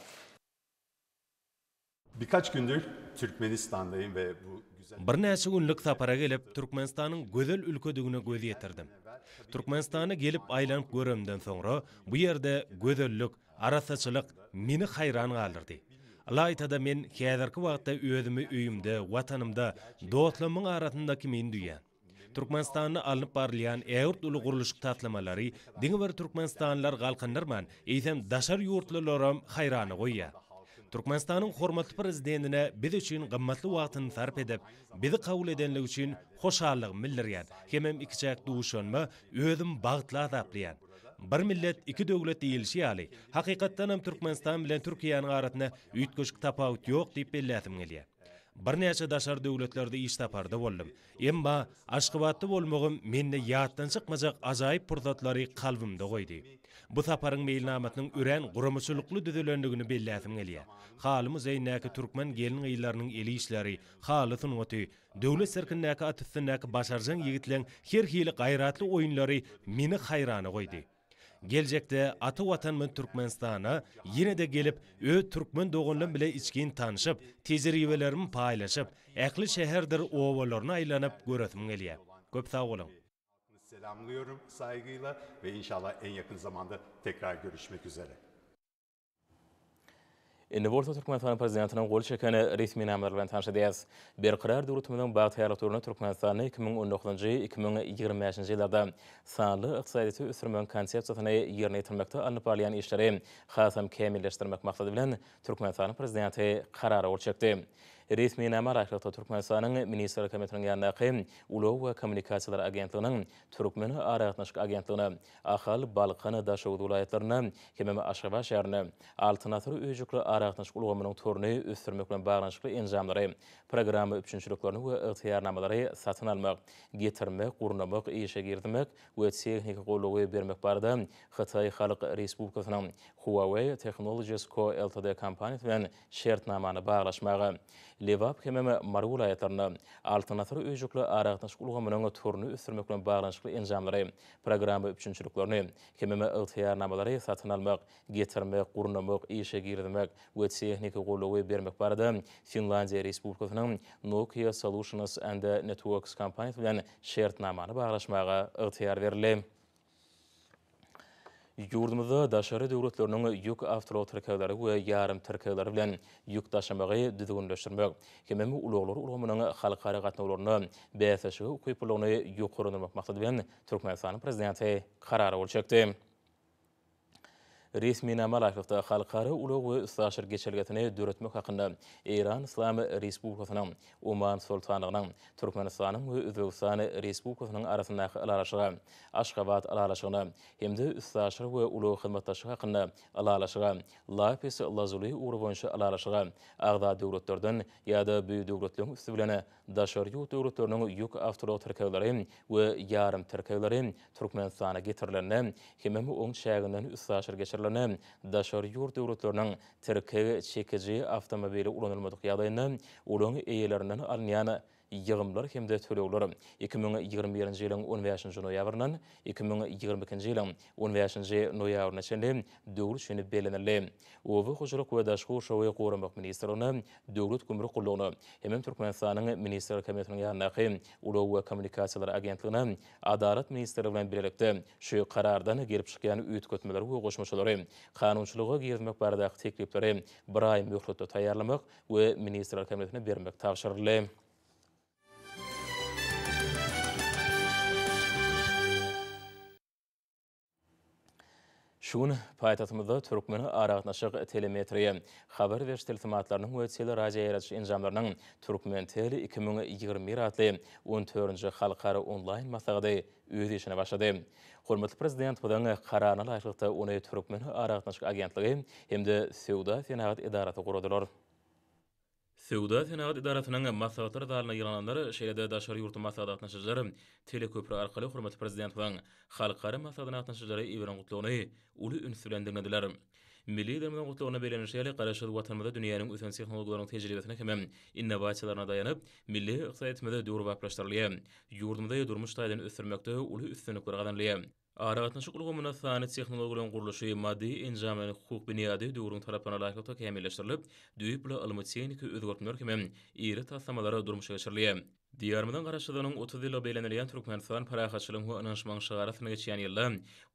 Birkaç gündür Türkmenistan'dayım ve bu güzel... Bir näçe günlük sapara gelip Türkmenistanyň gözel ülkedигine göz ýetirdim. Türkmenistany gelip aýlanyp göremden soňra bu ýerde gözellik, arasaçylyk meni haýran galdyrdy. Alaytada men häzirki wagtda özümi öýümde, watanymda, dostlarymyň arasyndaky men duýan. Türkmenistany alyp barlayan äwrt uly guruluşyk tatlamalary diňe bir Türkmenistanlylar galkandyrman, eýsem daşar ýurtlylaram haýrany goýýar. Türkmenistanyň hormatly prezidentine biz üçin gymmatly wagtyny sarp edip, bizi kabul edenlik üçin hoşallyk bildirýän. Hemem ikijak duşanma özüm bagtly azaplaýan. Bir millet iki döwlet diýilşi ýaly. Hakykatdan hem Türkmenistan bilen Türkiýanyň arasyna üýtgeçik tapawut ýok diýip belläsim gelýär. Bir näçe daşar döwletlerde iş taparda boldum. Emma aşkybatly bolmagym mende ýatdan çykmajak ajaýyp pursatlary kalbymda goýdy. Bu saparyň meýilnamatynyň üren gurumçylykly düzelendigini belläsim gelýär. Halymyz eýnäki türkmen gelin ýyllarynyň eli işleri, haly sunwaty, döwlet serkinnäki atysynäki başarjan ýigitleň her hili gaýratly oýunlary meni haýrana goýdy. Gelecekde atı vatanmın Türkmenistana yine de gelip Türkmen doğunlan bile içkin tanışıp, tecrübelerimi paylaşıp, äkli şäherdir owalarına aýlanyp göresim gelýär. Köp sağ olun. Selamlıyorum saygıyla ve inşallah en yakın zamanda tekrar görüşmek üzere. Indi bolsa Türkmenistan prezidentiniň gol çekeni resmi nämeler bilen tanışdys. Berqarar döwletimiziň bagty ýaratmagyna Türkmenistany 2019-2025 ýyllarda sanly ykdysady ösürmän konsepsiýasyny ýerine ýetirmekde alınıp barýan işleri hasam kämilleşdirmek maksady bilen Türkmenistan prezidenti karara gol çekdi. Resmi näme raýatda Türkmenistanyň Ministrlik Komitetining ýanyndaky Ulow we Kommunikasiýalar Agentliginiň Türkmen Aragatnaşyk Agentligine, Ahal, Balkan, Daşowut vilayetlerine, hemem Aşgabat şäherine, Altynatır öýjükli Aragatnaşyk ulgamynyň törini ösürmek bilen baglanyşykly enjamlary, programma üçinçiliklerini we ygtyýarnamalary satyn almak, getirmek, gurnamak, işe girdirmek we tehnik golagy bermek barada Xitay Halk Respublikasynyň Huawei Technologies Co. Ltd kompaniýasy bilen şertnamany baglaşmagy, Lewap hemem Marw vilayetlerine Altynatır öýjükli Aragatnaşyk ulgamynyň törini ösürmek bilen baglanyşykly enjamlary, programma üçinçiliklerini hemem ygtyýarnamalary satyn almak, getirmek, gurnamak, işe girdirmek we tehnik golagy bermek barada Finlandiýa Respublikasynyň Nokia Solutions and Networks kompaniýasy bilen şertnamany baglaşmaga ygtyýar berildi. Ýurdumyzda daşary döwletleriniň ýük awtotrolary we ýarym tirkeleri bilen ýük taşymagy düzgünleşdirmek, hemem ulaglar ulgamynyň halkara gatnawlaryny bäsişi ukypylygyny ýokarlandyrmak maksady bilen Türkmenistan prezidenti karara gol çekdi. Resminama layıqlıqda xalqarı ulaq ve ıslaşır geçelgetini döretmek hakkında İran İslam Respublikasının, Oman Sultanlığının, Türkmenistan'ın ve Özbekistan Respublikasının arasındaki alalaşığa, Aşgabat alalaşığına, hem de ıslaşır ve ulaq hizmettaşı hakkında alalaşığa, Lapis Lazuli uğru boyunca alalaşığa, ağda devletlerden ya da büyük devletlerin üstübilene daşarı devletlerinin yük avtolo terkevleri ve yarım terkevleri Türkmenistan'a getirilerine, hem on şäginden ıslaşır geçirilerine, daşar yurt devletlerinin terkevi çekici avtomobili ulanılmadık yağdayını, ulan eylerinden alınyan yığımlar hem de töleğler 2021 yılın 15 noyabrından 2022 yılın 15 noyabrına çenli dövlət şöni belenirli. Ovu Hujuruk ve Daşku Şoğuya Qoramak Ministerini, Dövlət Gümrük Qulluğunu, hem Türkmenistan'ın Minister Kabinetinin yanındaki Ulu ve Kommunikasiyalar Agentliğine, Adalet Ministeri bilen birlikte şu karardan gelip çıkan üyt kötmeleri ve koşmaçaları, kanunçuluğa girmek bardak teklifleri bir ay mühletde tayarlamak ve Minister Kabinetine vermek tavşırlı. Şun paytahtımızda Türkmeni araqnaşıq telemetriye, haber veriş telefonimatlarının ve tele-radio yaratiş enjamlarının Türkmen Tele 2021 adlı 14-nji halkara online masagada öz işine başladı. Hormatly Prezident budan kararına laýykda onu Türkmen araqnaşıq agentligi hem de Sewda Senagat idaraty guradylar. Sewda Senagat idaratynyň maslahatlar dalyna ýylananlar şeýle daşary ýurtda maslahat atnaşyjary teleköprü arkaly hormatly prezident bilen halkara maslahat atnaşyjary iwren gutlugyny uly ünsülendirdiler. Milli demden gutlugyna belenişýäli garaşy watanymyzda dünýäniň ösen tehnologiýalarynyň tejribesine hem innovasiýalaryna daýanyp milli ykdysadymyzda döwür baýlaşdyrylýar. Ýurdumyzda durmuş taýdan ösürmekde uly üstünlikler gazanylýar. Araqnaşyk ulgamyna sany tehnologiýalaryň guruluşy maddi enjamlaryň hukuk büniýady döwrüň taraplarına laýyk kämilleşdirilip, düýüp bilen almatsiynik özgörtmeler hem iri taslamalary durmuşa geçirilýär. Diyarmydan garaşylaryň 30 ýyla beýlenilýän Türkmenistan parahatçylygyň we ynanşmagyň şagaratyna geçýän ýylda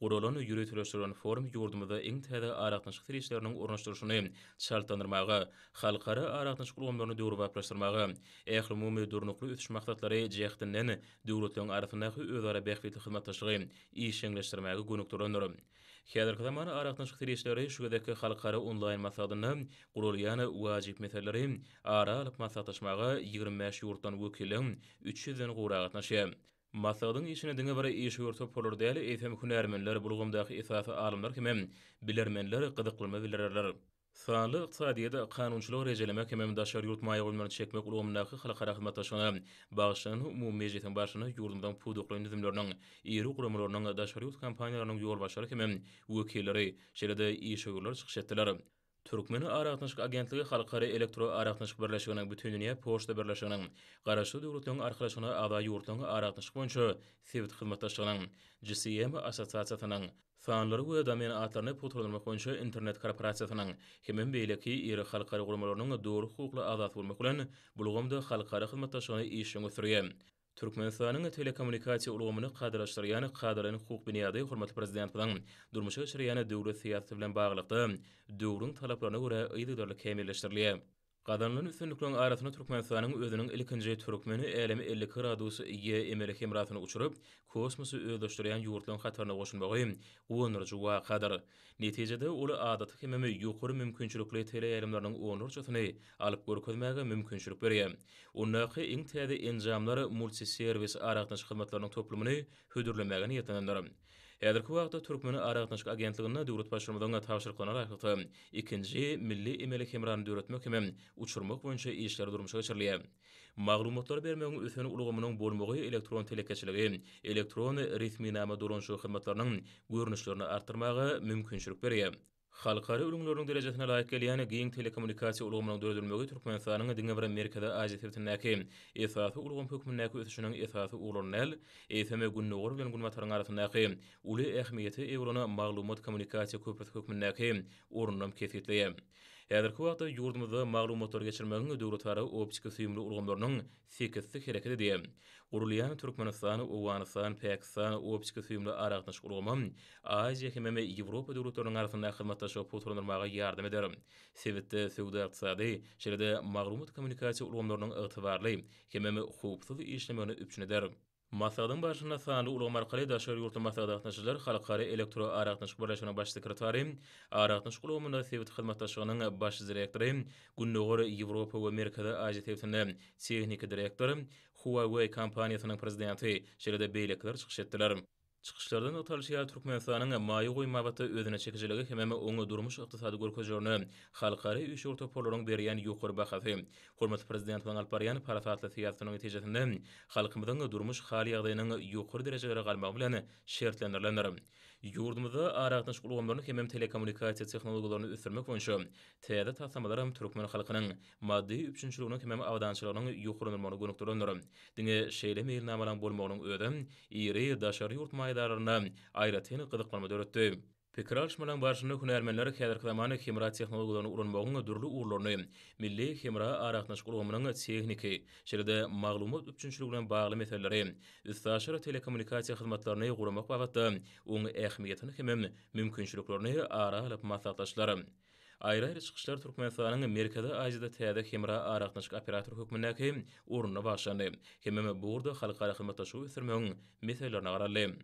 guralan ýürütüleşdiren forum ýurdumyzda iň täze araqnaşyk tirişleriniň ornaşdyryşyny çaltandyrmagy, halkara araqnaşyk ulgamlaryny döwür baýlaşdyrmagy, ähli umumy durnukly ötüş maksatlary jehdinden döwletleriň arasyndaky özara bähwetli hyzmatdaşlygy işleňleşdirmäge gönükdirenler. Häzirki zamanda araqnaşyk tirişleri şu gedeki halkara online masadyny gurulýan wajyp meselleri ara alyp maslahatlaşmagy 25 ýurtdan wekiller 300-den gura gatnaşýar. Maslahatyň işine diňe bir iş ýurty polar däl, eýsem hünärmenler, bulgumdaky esasy alymlar hem bilermenler gyzyklama bildirerler. Sanly ykdysadyda kanunçylyk rejelemek hem daşary ýurt maýgulmaryny çekmek ulgamyndaky halkara hyzmatdaşlygyna bagşlanan umumy mejlisiň başyna ýurdumdan pudukly nizamlarynyň iri guramlarynyň daşary ýurt kampaniýalarynyň ýolbaşçylary hem wekilleri şeýle-de işgörler çykyş etdiler. Türkmen Araqnaşyk agentligi halkara elektro araqnaşyk birleşiginiň bütün dünýä poçta birleşiginiň garaşy döwletleriň arkalaşygyna ada ýurtlaryň araqnaşyk boýunça sewit hyzmatdaşlygynyň GSM assosiasiýasynyň fanlary we domen atlaryny putulmak boýunça internet korporasiýasynyň hem beýleki iri halkara guramarynyň dogry hukukly azat bolmak bilen bulgamda halkara hyzmatdaşlygyny işe götürýär. Türkmenistanyň telekommunikasiýa ulgamyny gadyraşdyrýan gadyryň hukuk büniýady hormatly prezident bilen durmuşa geçirýän döwlet syýasaty bilen baglykda döwrüň talaplaryna görä ýygydarly kämilleşdirilýär. Gadanlyň üstünlikleriň arasyna Türkmenistanyň özüniň ilkinji türkmeni elimi 50 gradus ýe emeli hemratyny uçurup, kosmosy özleşdirýän ýurtlaryň hataryna goşulmagy onurjy wakadyr. Netijede uly adaty hem ýokary mümkinçilikli teleýaýlamarynyň onurjysyny alyp görkezmäge mümkinçilik berýär. Ondaky iň täze enjamlary multiservis araqnaşyk hyzmatlarynyň toplumyny hödürlemäge niýetlendiler. Häzirki wagtda Türkmen Araqnaşyk agentligine döwlet başlamagyna tapşyryklana laýyk ikinji milli emeli hemrany döwretmek hem uçurmak boýunça işler durmuşa geçirilýär. Maglumatlar bermegiň öseni ulgamynyň bolmagy elektron telekeçiligi, elektron resminama dolanşy hyzmatlarynyň görnüşlerini artyrmagy mümkinçilik berýär. Halkara ürünlörüň derejesine laýyk gelýän giň telekommunikasiýa ulgamynyň döwredilmegi Türkmenistanyň diňe bir merkeze aýdýetindäki esasy ulgam hökmündäki ösüşiniň esasy ulanal, eýseme günnäwir bilen günwataryň arasyndaky uly ähmiýeti ewrona maglumat kommunikasiýa köprüsi hökmündäki ornunam kesitleýär. Häzirki wagtda ýurdumyzda maglumatlar geçirmegiň döwletlary optika süýümli ulgamlarynyň 8-si hereket edýär. Gurulýan Türkmenistan, Owganistan, Pakistan optika süýümli araqnaşyk ulgamy Aziýa hem Ýewropa döwletleriniň arasynda hyzmatdaşyk puturlanmagy ýardam eder. Sewitde sewda ykdysady, şeýle-de maglumat kommunikasiýa ulgamlarynyň ygtybarly hem hukuksyz işlemegini üpçün eder. Masadan başına sanlı ulama arkaly daşary ýurtda masadatnaşylar halkary elektro araqnaşyk birleşiginiň baş sekretary, araqnaşyk ulgamyna sewit hyzmatdaşlygynyň baş direktory, Gündoğar Ýewropa we Amerikada Aziýa tewtiniň tehnik direktory, Huawei kompaniýasynyň prezidenti şeýle beýlekler çykyş etdiler. Çıkışlardan otalyşýar Türkmenistanyň maýy goýmabaty özüne çekijiligi hem oňa durmuş ykdysady görkezýärni halkary üç ortopolaryň berýän ýokary bahasy. Hormatly prezident Van Alparyan parafatly siýasatynyň netijesinde halkymyzyň durmuş hal ýagdaýynyň ýokary derejelere galmagy bilen şertlendirilendir. Ýurdumyzda araqnaşyk ulgamlaryny hem telekommunikasiýa tehnologiýalaryny ösürmek boýunça täze tasamalary türkmen halkynyň maddi üçünçiliginiň hem awdançylygynyň ýokarylmagyny gönükdirendir. Diňe şeýle meýilnamalaryň bolmagynyň öňünde iri daşary ýurt maýdaryna aýratyn gyzyklanma döretdi. Pikir alşmalarının başında hünermenler häzirki zamany hemra tehnologiýalaryny ulanmagyň dürli urlaryny, milli hemra araqnaşyk ulgamynyň tehniki, şeýle maglumat üçünçiligi bilen bagly meseleleri, üstaşary telekommunikasiýa hyzmatlaryny guramak bagatda oň ähmiýetini hem mümkinçiliklerini aralyp maslahatdaşlar. Aýry-aýry çykyşlar Türkmenistanyň Amerikada Aziýada täze hemra araqnaşyk operator hökmündäki urunyna başlandy. Hem burada halkara hyzmatdaşlygy ösürmegiň meselelerini garaly.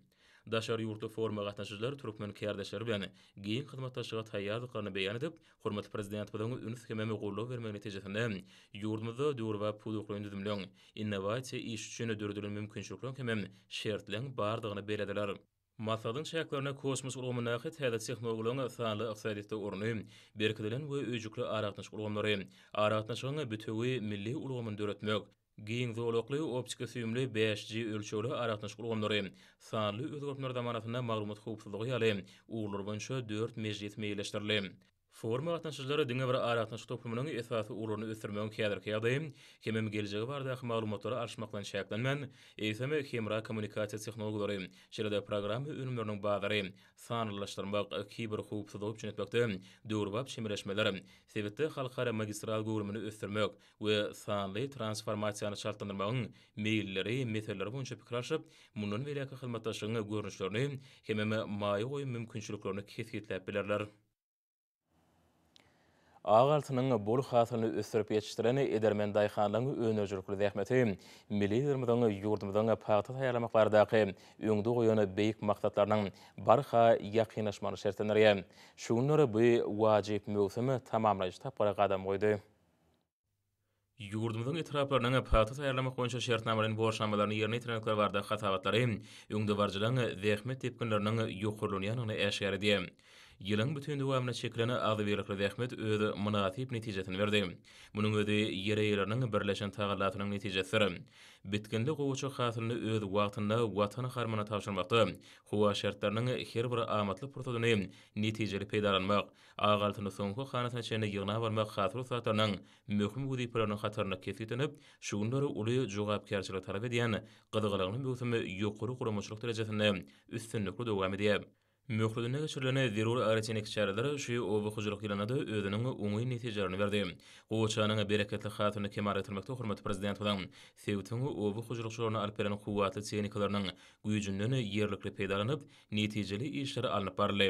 Daşary ýurtda forma gatnaşyjylar türkmen kärdeşleri bilen giň hyzmatdaşlyga taýýarlyklaryny beýan edip, hormatly prezident bilen üns hememe gollaw bermek netijesinde ýurdumyzda döwra puduklaryň düzümleň innovasiýa iş üçin dördülen mümkinçilikler hem şertleň bardygyny belediler. Masadan şäklerine kosmos ulgamyna täze tehnologiýalaryň sanly ykdysadyda urny, berkidilen we öjükli araqnaşyk ulgamlary, araqnaşygyň bütegi milli ulgamyny döretmek, giň zoologly optika süýümli 5G ölçegli araqnaşyk ulgamlary, sanly özgörtmeler zamanatynda maglumat howpsuzlygy ýaly uğurlar boýunça 4 mejlis meýilleşdirildi. Forma gatnaşyjylary diňe bir araqnaşyk toplumynyň esasy uğurlaryny ösürmegiň häzirki ýagdaýy, hem geljegi bardaky maglumatlary alşmakdan şäklenmän, eýseme hemra kommunikasiýa tehnologiýalary, şeýle programma önümleriniň bazary, sanlylaşdyrmak, kiber howpsuzlygy üçin etmekde döwrbap şemereşmeler, sebetde halkara magistral gowrumyny ösürmek we sanly transformasiýany şartlandyrmagyň meýilleri, meseleleri boýunça pikir alşyp, mundan weläki hyzmatdaşlygyň görnüşlerini hem maýy goýum mümkinçiliklerini kesgitläp bilerler. Ağaltynyň bol hasylyny ösürip ýetişdiren Edermen daýhanlaryň öňüjürlikli zähmeti milli ýurdumyzyň ýurdumyzyň paýta taýýarlamaklarydaky öňde goýan beýik maksatlarynyň barha ýakynlaşmany şertlendirýär. Şunlary bu wajyp möhsemi tamamlaýyş tapara gadam goýdy. Ýurdumyzyň etraplarynyň paýta taýýarlamak boýunça şertnamalaryň borçlanmalaryny ýerine ýetirenler barda hatawatlary öňde barjylaryň zähmet tepkinleriniň ýokarlygyny ýanyny äşgär edýär. Ýylyň bütün dowamyna çekilene agzybirlikli zähmet öz munasip netijesini berdi. Munyň özi ýere-ýerleriň birleşen tagallatynyň netijesi. Bitkinli gowçy hasylyny öz wagtynda watany harmana tapşyrmakda, howa şertleriniň her bir amatly protodyny netijeli peýdalanmak, agaltyny soňky hanasyna çenli ýygna barmak hasyl satlarynyň möhüm güýdiplerini hatarna kesitlenip, şunlary uly jogapkärçilik talap edýän gyzygylygyny möhümi ýokary guramaçylyk derejesinde üstünlikli dowam edýär. Möhürüne geçirilene zerur araçenik çareler şu owu hujurlyk ýylanyda özüniň oňy netijelerini berdi. Goçanyň bereketli hatyny kemal etdirmekde hormatly prezident bilen sewtiň owu hujurlykçylaryny alyp beren kuwatly tehnikalarnyň güýjünden ýerlikli peýdalanyp, netijeli işler alınıp barly.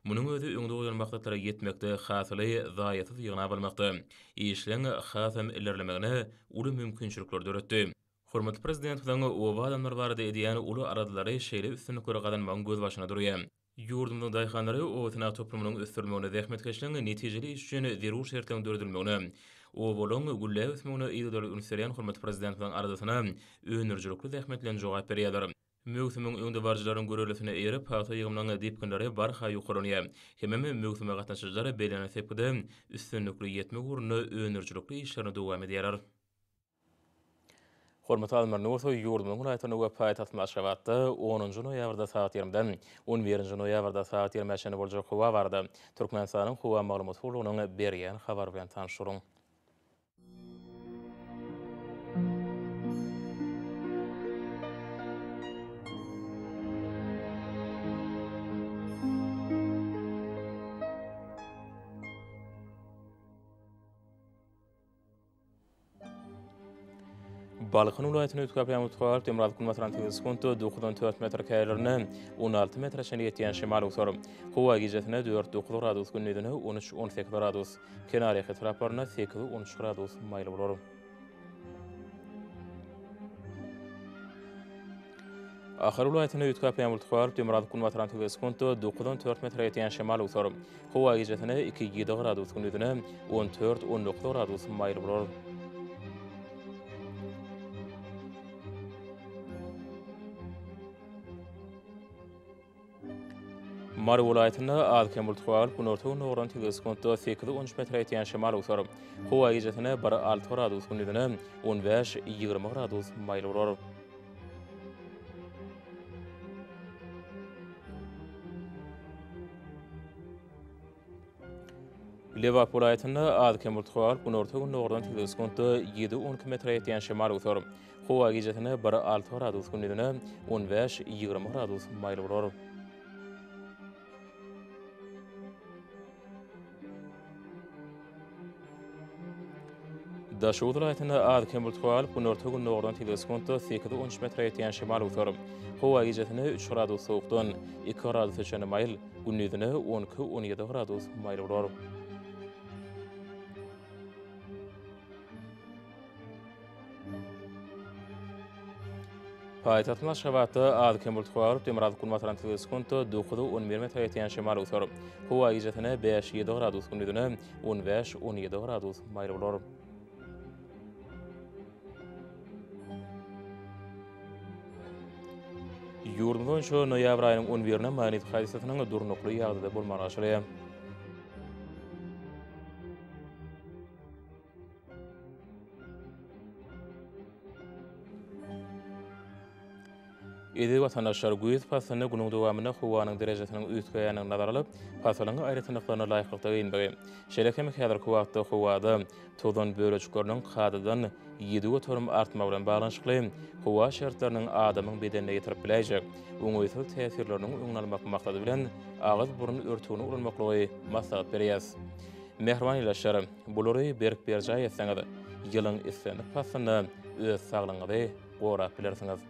Munyň özi öňde goýan maksatlary ýetmekde hasyly zaýatsız ýygna bolmakda. Işleň hasam ilerlemegine uly mümkinçilikler döretdi. Hormatly prezident bilen owa adamlar barada edýän uly aradylary şeýle üstünlikleri gadanmagyň göz başyna durýar. Ýurdumyň daýhanlary owatyna toplumynyň ösürmegine zähmetkeşligiň netijeli iş üçin zerur şertleň döredilmegine, owalaň gülle ösmegine ýygylar ünsürýän hormatly prezident bilen aradasyna öňürjülükli zähmetlen jogap berýärler. Möhsümiň öňde barjylaryň görelesine erip, paýta ýygymlaryň dipkinleri barha ýokarlanýar. Hemem möhsüme gatnaşyjylar belene sepde üstünlikli ýetmek uruny öňürjülükli işlerini dowam edýärler. Hormatly alymlar, Nursoy ýurdumyň ulaýatyny we paýtaty Aşgabatda 10-njy noýabrda saat 20-den 11-nji noýabrda saat 20-de boljak howa bardy. Türkmenistanyň howa maglumat hulugynyň berýän habar bilen tanışyryň. Balykyn ulaýatyny ötkäplen mutfak Temrat Kulmatran teleskontu 94 metr käýlerini 16 metrçe ýetýän şemal utar. Howa gijesine 4-9 gradus günnüdini 13-18 gradus, kenary etraplaryna 8-13 gradus maýly bolar. Ahir vilayetine ütkap ýamul tuqaryp demrad kun wataran teleskonto 9-4 metr ýeten şemal utar. Howa gijetine 2-7 gradus gündüzine 14-19 gradus maýl bolar. Mary vilayetinde az kemul tuqaryp kun ortagy nogran teleskonto 8-13 metr ýeten şemal utar. Howa gijetine 1-6 gradus gündüzine 15-20 gradus maýl bolar. Liverpool vilayetinde az kemul tuqaryp kun ortagy nogran teleskonto 7-12 metr ýeten şemal utar. Howa gijetine 1-6 gradus gündüzine 15-20 gradus maýl bolar. Daşuwut vilayetinde az kemul tuqaryp kun ortagy nogran teleskonto 8-13 metr ýeten şemal utar. Howa gijetine 3 gradus sowukdan 2 gradus öçene maýl, gündüzine 12-17 gradus maýl bolar. Payitahtın Aşgabatda az kemul tuqaryp demrad kun wataran teleskonto 9-11 metr ýeten şemal utar. Howa gijetine 5-7 gradus gündüzine 15-17 gradus maýl bolar. Ýurdumyň şu noýabr aýynyň 11-ine magnit hadisatynyň durnukly ýagdyda bolmany aşyrýar. Edi watandaşlar güýz pasyny günüň dowamyna howanyň derejesiniň üýtgeýäniň nazar alyp, pasynyň aýratynlyklaryna laýyklykda gynbagi. Şeýlekem häzirki wagtda howada tozan böreçikleriniň kadadan 7 götürüm artma bilen baglanyşykly howa şertleriniň adamyň bedenine ýetirip biläjek. Öňüýsel täsirleriniň öňlenmek maksady bilen agyz burun örtügini ulanmaklygy maslahat berýär. Mehriban ýylaşlar, bulary berip berjäj etseňiz, ýylyň islenip pasyny öz saglygyňyzy gorap bilersiňiz.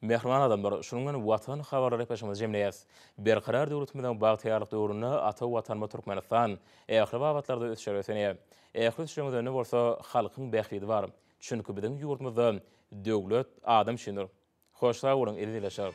Mehriban adamlar, şunun watan habarlary peşimiz jemleýäs. Berqarar döwletimiziň bagtyarlyk döwrüne ata watanma Türkmenistan ähli wagtlarda ösşer ösenýär. Ähli ösşerimiz bolsa halkyň bäxtidi bar. Çünki biziň ýurdumyzda döwlet adam şindir. Hoşsa bolan, edilýär.